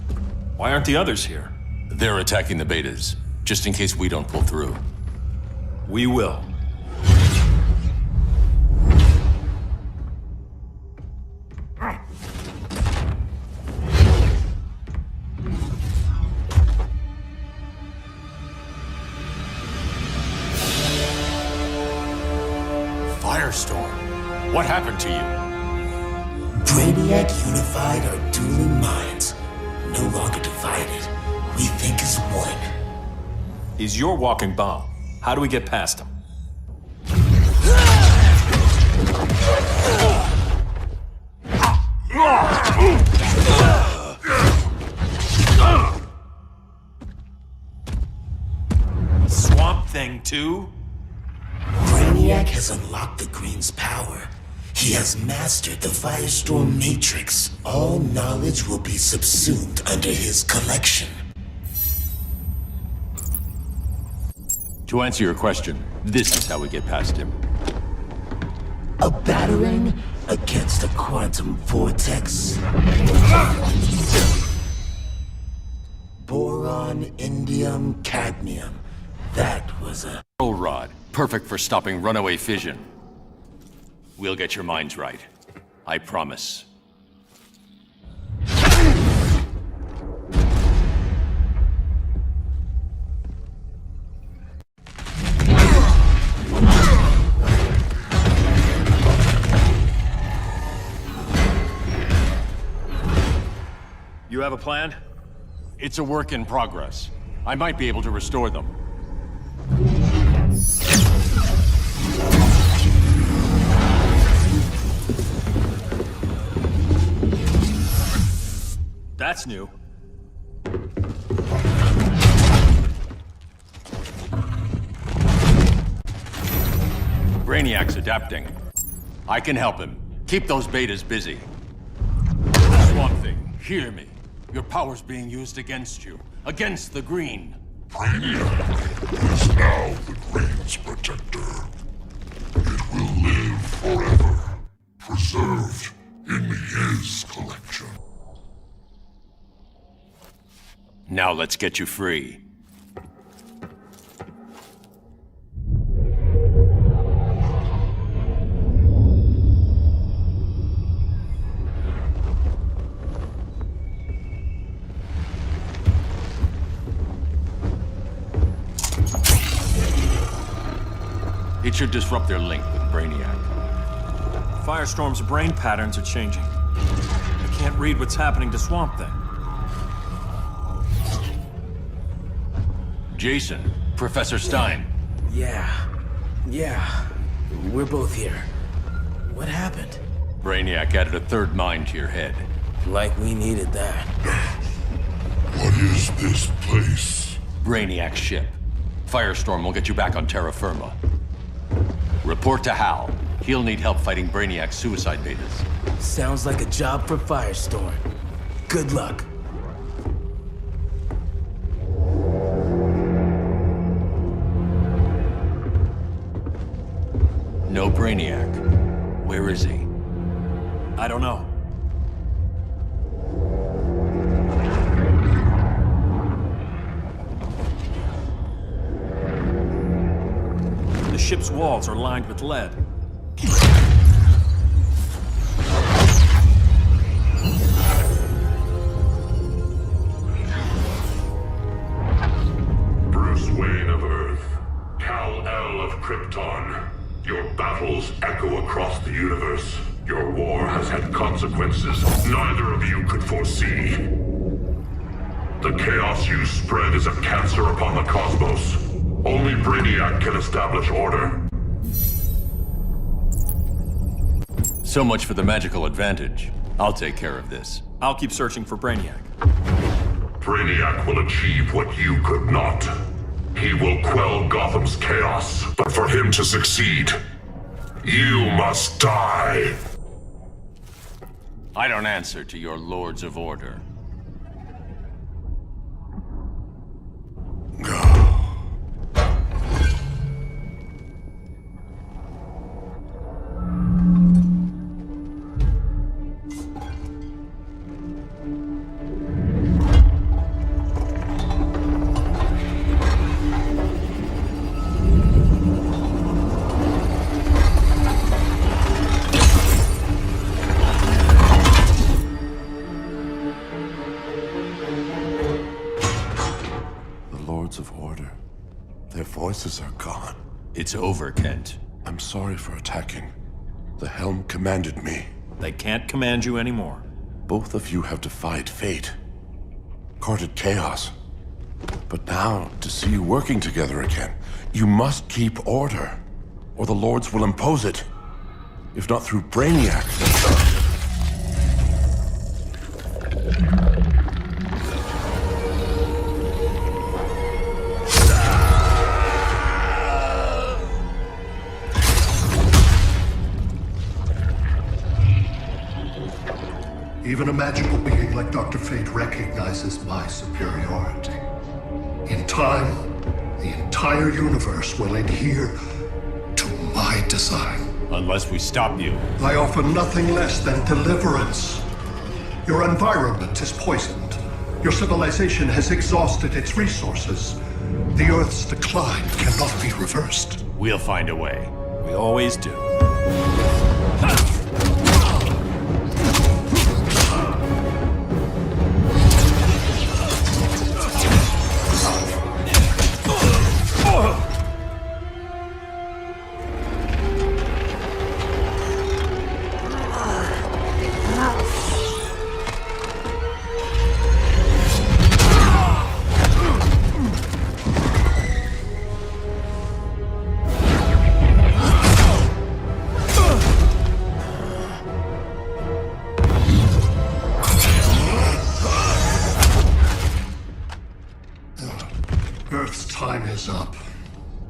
Why aren't the others here? They're attacking the betas, just in case we don't pull through. We will. Firestorm, what happened to you? Brainiac unified our dueling minds. No longer divided. We think as one. He's your walking bomb. How do we get past him? Swamp Thing 2? Brainiac has unlocked the Green's power. He has mastered the Firestorm Matrix. All knowledge will be subsumed under his collection. To answer your question, this is how we get past him. A battering against a quantum vortex. Boron, indium, cadmium. That was a... Control rod, perfect for stopping runaway fission. We'll get your minds right. I promise. You have a plan? It's a work in progress. I might be able to restore them. That's new. Brainiac's adapting. I can help him. Keep those betas busy. Swamp Thing, hear me. Your power's being used against you. Against the Green. Brainiac is now the Green's protector. It will live forever. Preserved in his collection. Now let's get you free. It should disrupt their link with Brainiac. Firestorm's brain patterns are changing. I can't read what's happening to Swamp Thing. Jason, Professor Stein. Yeah. We're both here. What happened? Brainiac added a third mind to your head. Like we needed that. What is this place? Brainiac's ship. Firestorm will get you back on terra firma. Report to Hal. He'll need help fighting Brainiac's suicide betas. Sounds like a job for Firestorm. Good luck. No Brainiac. Where is he? I don't know. The ship's walls are lined with lead. Bruce Wayne of Earth, Kal-El of Krypton. Your battles echo across the universe. Your war has had consequences neither of you could foresee. The chaos you spread is a cancer upon the cosmos. Only Brainiac can establish order. So much for the magical advantage. I'll take care of this. I'll keep searching for Brainiac. Brainiac will achieve what you could not. He will quell Gotham's chaos, but for him to succeed, you must die. I don't answer to your Lords of Order. Of Order. Their voices are gone. It's over, Kent. I'm sorry for attacking. The Helm commanded me. They can't command you anymore. Both of you have defied fate, courted chaos. But now, to see you working together again, you must keep order, or the Lords will impose it. If not through Brainiac, Even a magical being like Dr. Fate recognizes my superiority. In time, the entire universe will adhere to my design. Unless we stop you. I offer nothing less than deliverance. Your environment is poisoned. Your civilization has exhausted its resources. The Earth's decline cannot be reversed. We'll find a way. We always do. Earth's time is up.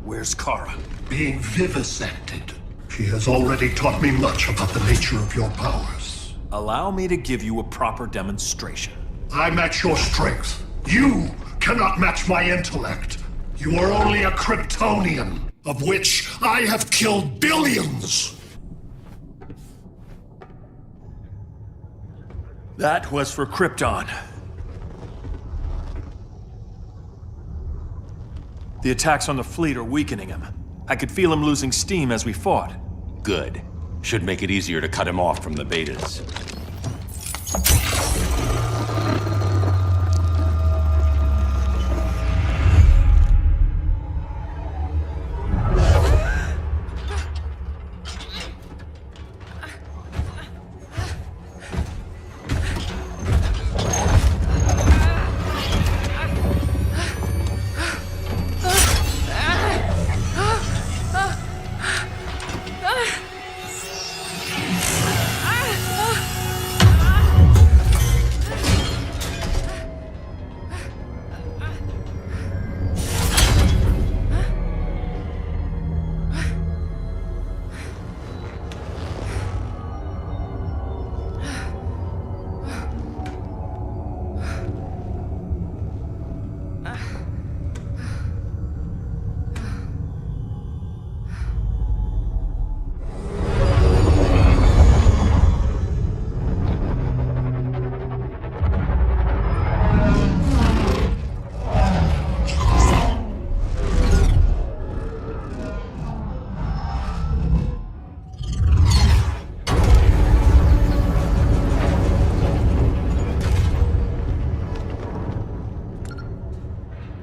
Where's Kara? Being vivisected. She has already taught me much about the nature of your powers. Allow me to give you a proper demonstration. I match your strength. You cannot match my intellect. You are only a Kryptonian, of which I have killed billions. That was for Krypton. The attacks on the fleet are weakening him. I could feel him losing steam as we fought. Good. Should make it easier to cut him off from the betas.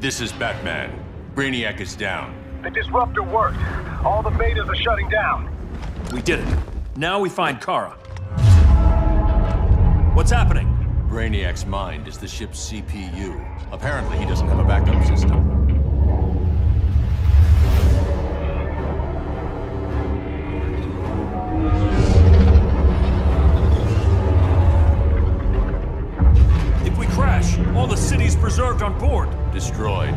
This is Batman. Brainiac is down. The disruptor worked. All the betas are shutting down. We did it. Now we find Kara. What's happening? Brainiac's mind is the ship's CPU. Apparently, he doesn't have a backup system. If we crash, all the city's preserved on board. Destroyed.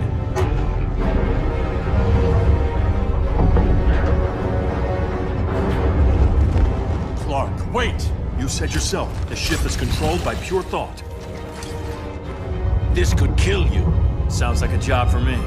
Clark, wait! You said yourself, the ship is controlled by pure thought. This could kill you. Sounds like a job for me.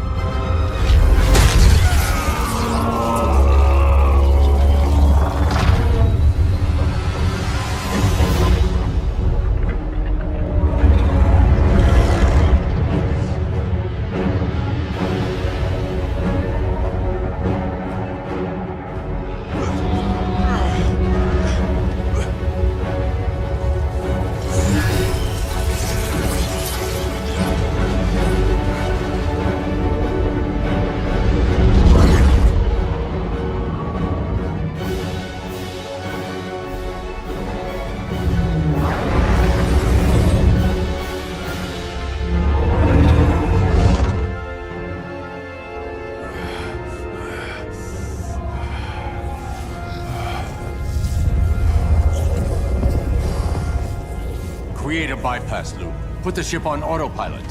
Create a bypass loop. Put the ship on autopilot.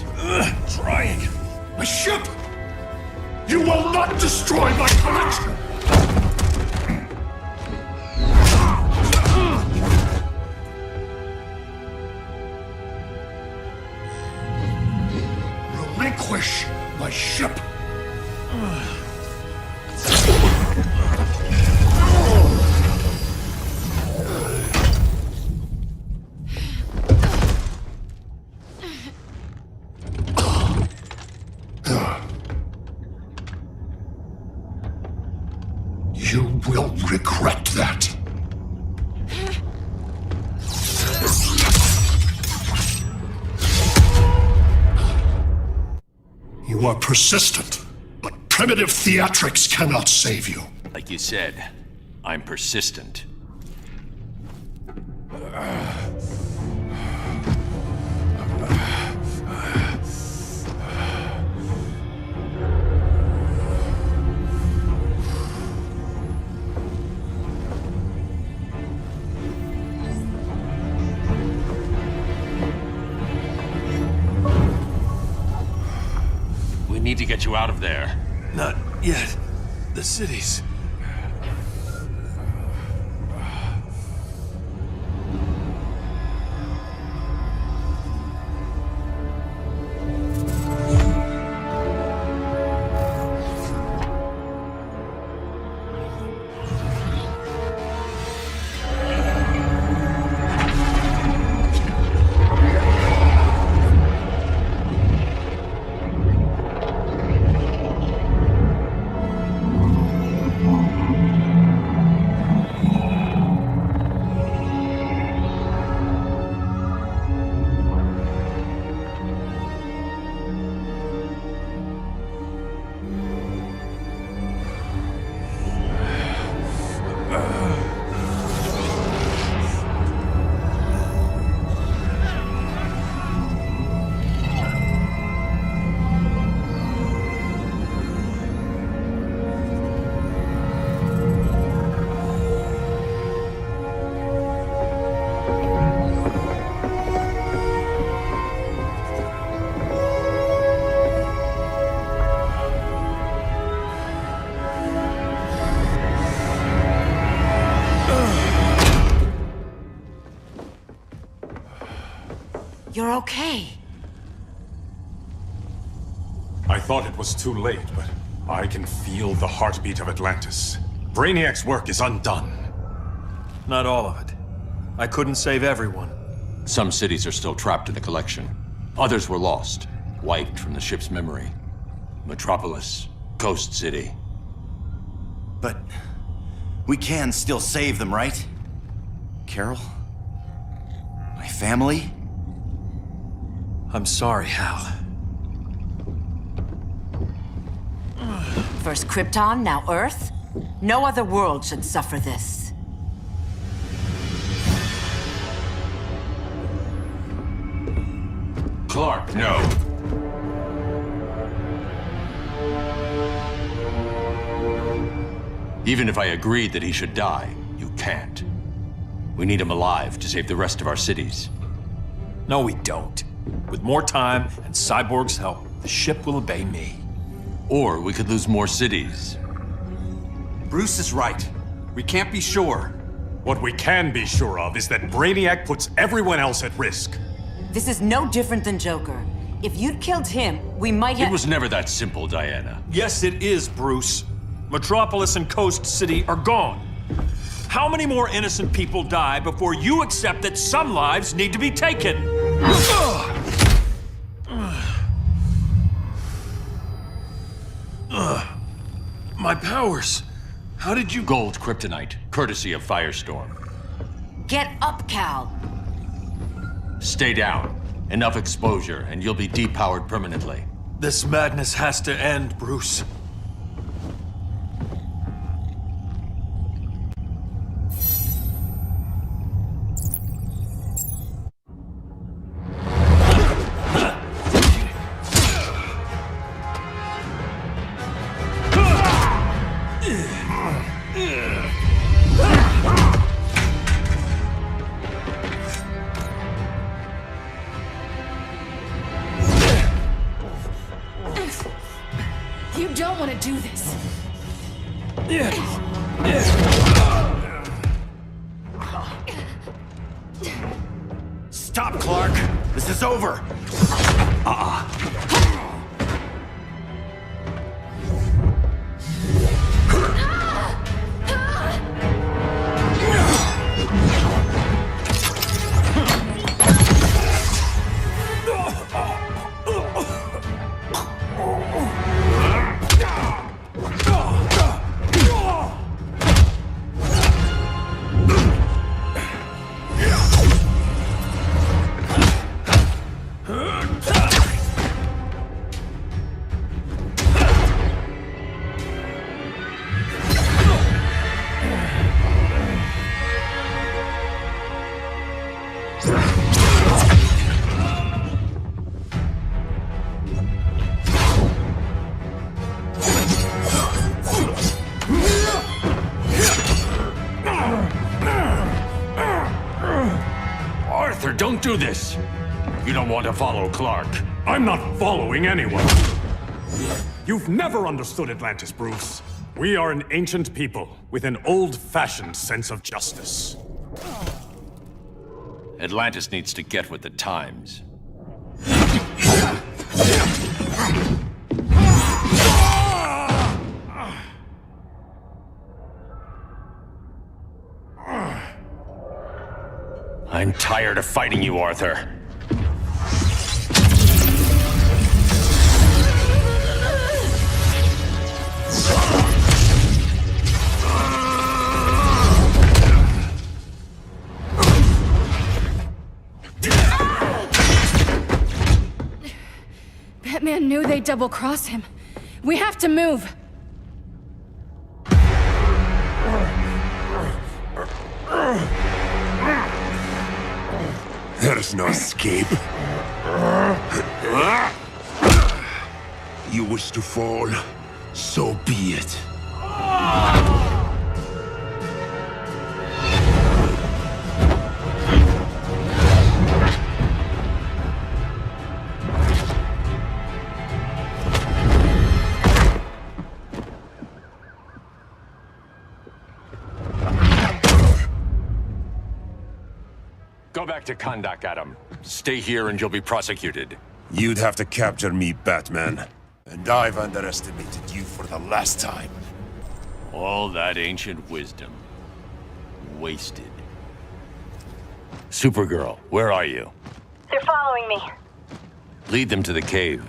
Trying. My ship! You will not destroy my collection! Relinquish my ship! You will regret that. You are persistent, but primitive theatrics cannot save you. Like you said, I'm persistent. We need to get you out of there. Not yet. The city's... You're okay. I thought it was too late, but I can feel the heartbeat of Atlantis. Brainiac's work is undone. Not all of it. I couldn't save everyone. Some cities are still trapped in the collection. Others were lost, wiped from the ship's memory. Metropolis, Coast City. But we can still save them, right? Carol? My family? I'm sorry, Hal. First Krypton, now Earth? No other world should suffer this. Clark, no. Even if I agreed that he should die, you can't. We need him alive to save the rest of our cities. No, we don't. With more time and Cyborg's help, the ship will obey me. Or we could lose more cities. Bruce is right. We can't be sure. What we can be sure of is that Brainiac puts everyone else at risk. This is no different than Joker. If you'd killed him, we might have— It was never that simple, Diana. Yes, it is, Bruce. Metropolis and Coast City are gone. How many more innocent people die before you accept that some lives need to be taken? My powers. How did you— Gold kryptonite, courtesy of Firestorm. Get up, Cal. Stay down. Enough exposure, and you'll be depowered permanently. This madness has to end, Bruce. You don't want to do this. Stop, Clark! This is over! Arthur, don't do this! You don't want to follow Clark. I'm not following anyone. You've never understood Atlantis, Bruce. We are an ancient people with an old-fashioned sense of justice. Atlantis needs to get with the times. I'm tired of fighting you, Arthur. Batman knew they'd double-cross him. We have to move. There's no escape. You wish to fall, so be it. Go back to Kahndaq, Adam. Stay here and you'll be prosecuted. You'd have to capture me, Batman. And I've underestimated you for the last time. All that ancient wisdom. Wasted. Supergirl, where are you? They're following me. Lead them to the cave.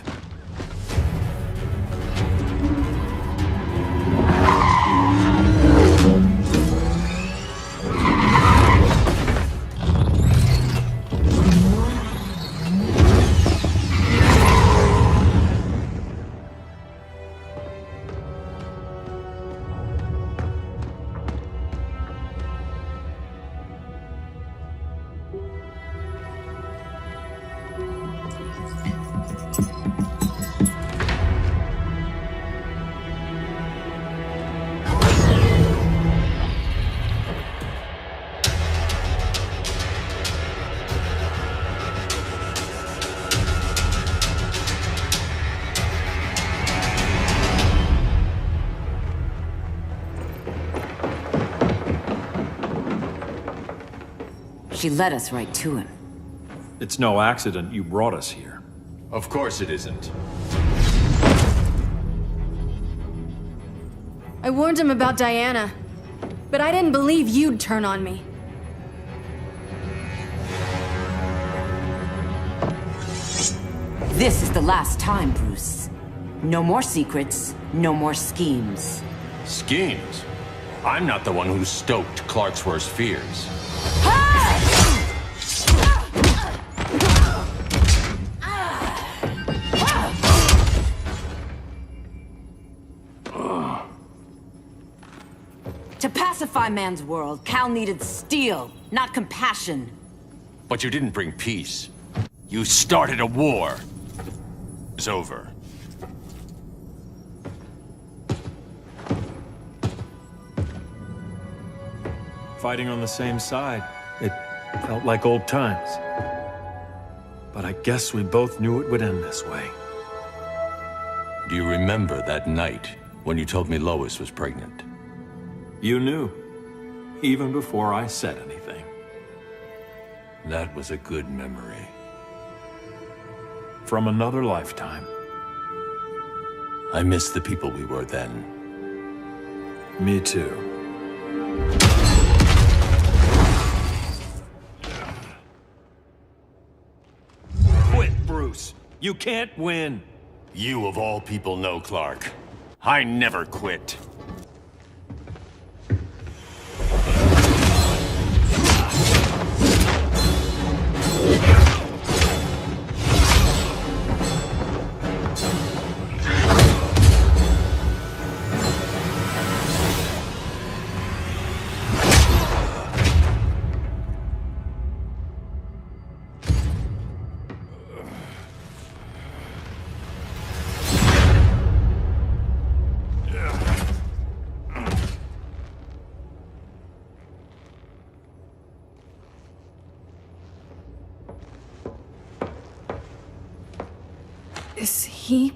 She led us right to him. It's no accident you brought us here. Of course it isn't. I warned him about Diana, but I didn't believe you'd turn on me. This is the last time, Bruce. No more secrets, no more schemes. Schemes? I'm not the one who stoked Clark's worst fears. To pacify man's world, Cal needed steel, not compassion. But you didn't bring peace. You started a war. It's over. Fighting on the same side, it felt like old times. But I guess we both knew it would end this way. Do you remember that night when you told me Lois was pregnant? You knew, even before I said anything. That was a good memory. From another lifetime. I miss the people we were then. Me too. Quit, Bruce. You can't win. You of all people know Clark. I never quit. Is he?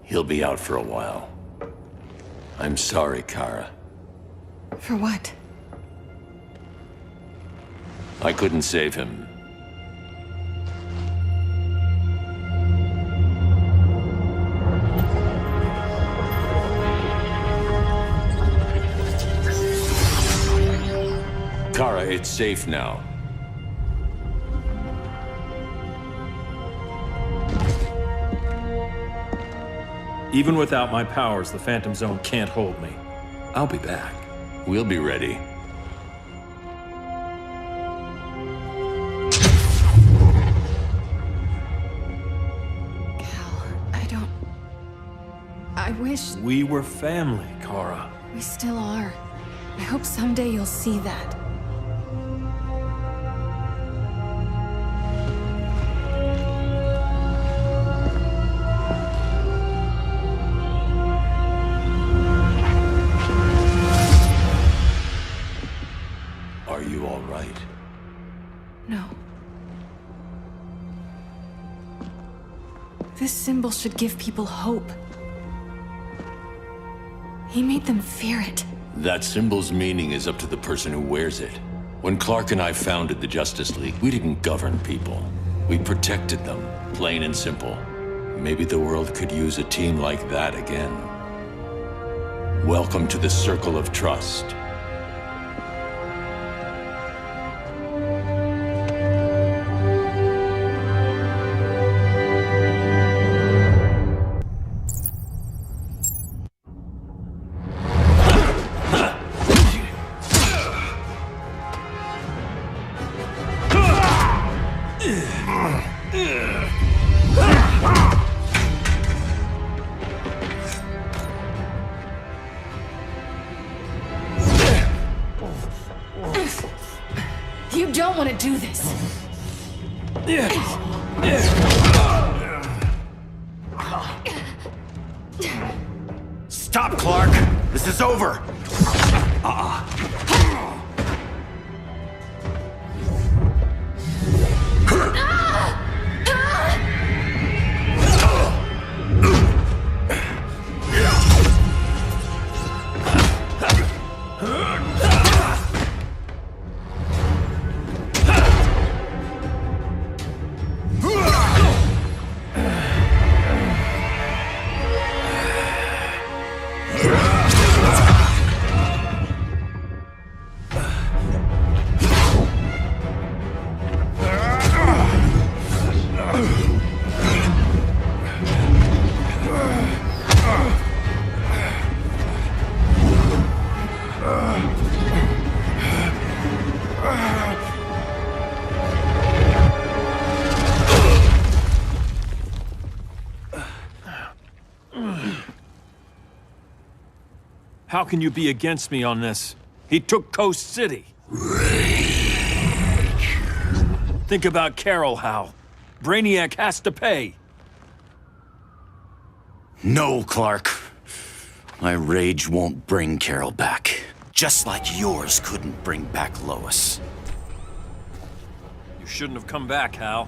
He'll be out for a while. I'm sorry, Kara. For what? I couldn't save him. Kara, it's safe now. Even without my powers, the Phantom Zone can't hold me. I'll be back. We'll be ready. I wish We were family, Kara. we still are. I hope someday you'll see that. Are you all right? No. This symbol should give people hope. He made them fear it. That symbol's meaning is up to the person who wears it. When Clark and I founded the Justice League, we didn't govern people. We protected them, plain and simple. Maybe the world could use a team like that again. Welcome to the Circle of Trust. You don't want to do this. Stop, Clark! This is over! How can you be against me on this? He took Coast City. Think about Carol, Hal. Brainiac has to pay. No, Clark. My rage won't bring Carol back. Just like yours couldn't bring back Lois. You shouldn't have come back, Hal.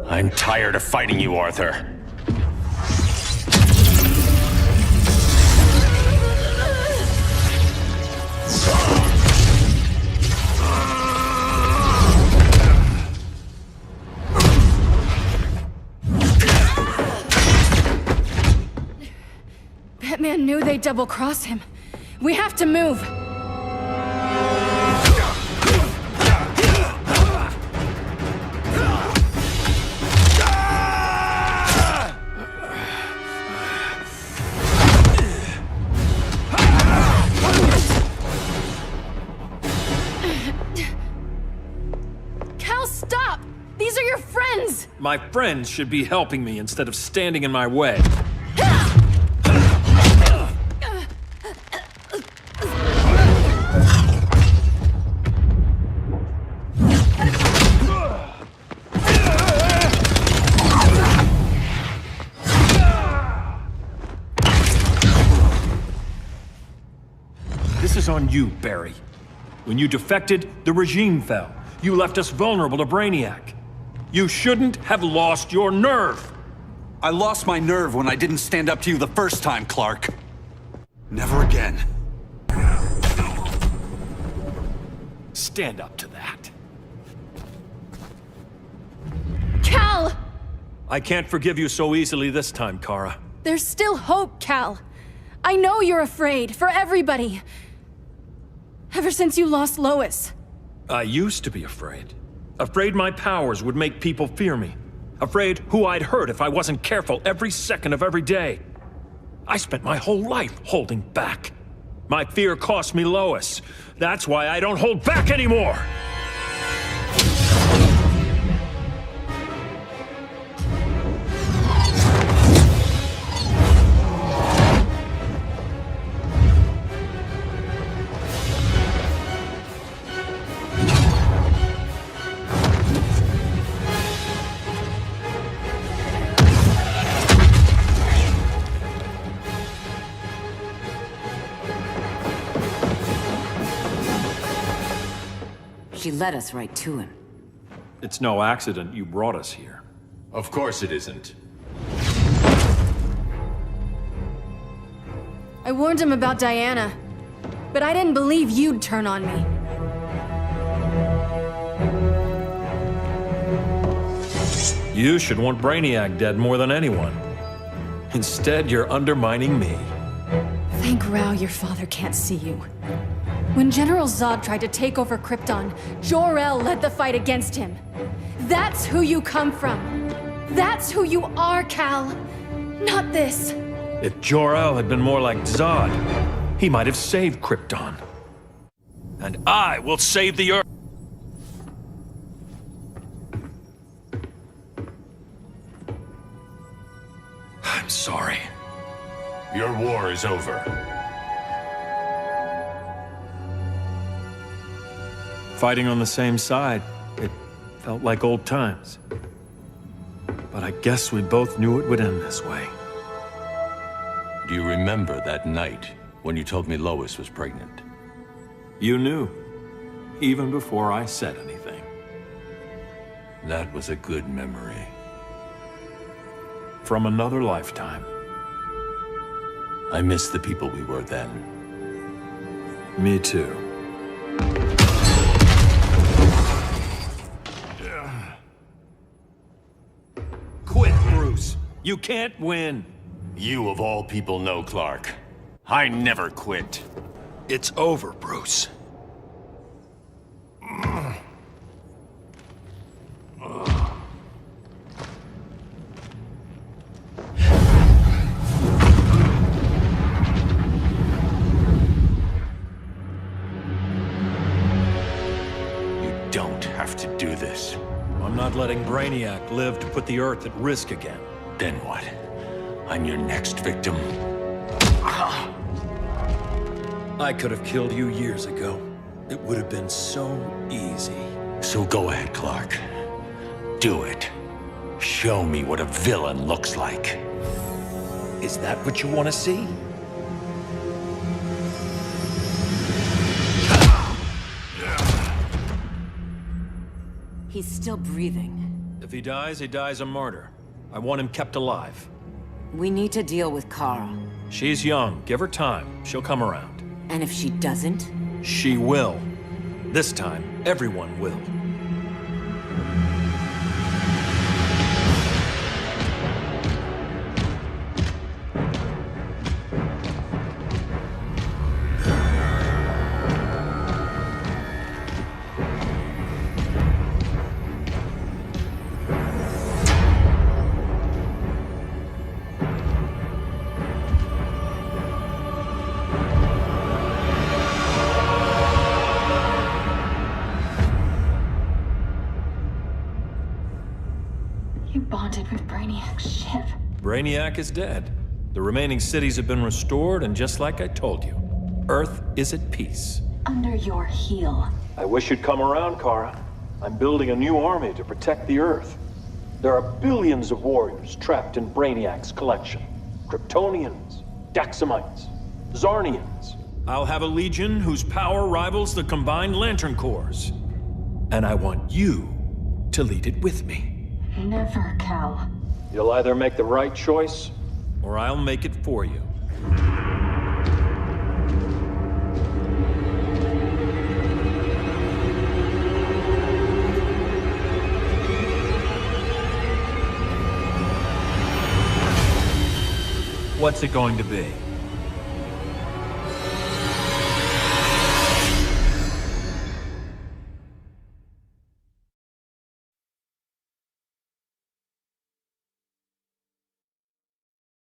I'm tired of fighting you, Arthur. Batman knew they'd double-cross him. We have to move. Cal, stop! These are your friends! My friends should be helping me instead of standing in my way. This is on you, Barry. When you defected, the regime fell. You left us vulnerable to Brainiac. You shouldn't have lost your nerve. I lost my nerve when I didn't stand up to you the first time, Clark. Never again. Stand up to that. Cal! I can't forgive you so easily this time, Kara. There's still hope, Cal. I know you're afraid, for everybody. Ever since you lost Lois. I used to be afraid. Afraid my powers would make people fear me. Afraid who I'd hurt if I wasn't careful every second of every day. I spent my whole life holding back. My fear cost me Lois. That's why I don't hold back anymore! She led us right to him. It's no accident you brought us here. Of course it isn't. I warned him about Diana, but I didn't believe you'd turn on me. You should want Brainiac dead more than anyone. Instead, you're undermining me. Thank Rao your father can't see you. When General Zod tried to take over Krypton, Jor-El led the fight against him. That's who you come from. That's who you are, Cal. Not this. If Jor-El had been more like Zod, he might have saved Krypton. And I will save the Earth. I'm sorry. Your war is over. Fighting on the same side, it felt like old times. But I guess we both knew it would end this way. Do you remember that night when you told me Lois was pregnant? You knew, even before I said anything. That was a good memory. From another lifetime. I miss the people we were then. Me too. Quit, Bruce. You can't win. You of all people know, Clark. I never quit. It's over, Bruce. do this. I'm not letting Brainiac live to put the Earth at risk again. Then what? I'm your next victim. I could have killed you years ago. It would have been so easy. So go ahead, Clark. Do it. Show me what a villain looks like. Is that what you want to see? He's still breathing. If he dies a martyr. I want him kept alive. We need to deal with Kara. She's young. Give her time. She'll come around. And if she doesn't? She will. This time, everyone will. You bonded with Brainiac's ship. Brainiac is dead. The remaining cities have been restored, and just like I told you, Earth is at peace. Under your heel. I wish you'd come around, Kara. I'm building a new army to protect the Earth. There are billions of warriors trapped in Brainiac's collection. Kryptonians, Daxamites, Zarnians. I'll have a legion whose power rivals the combined Lantern Corps. And I want you to lead it with me. Never, Cal. You'll either make the right choice, or I'll make it for you. What's it going to be?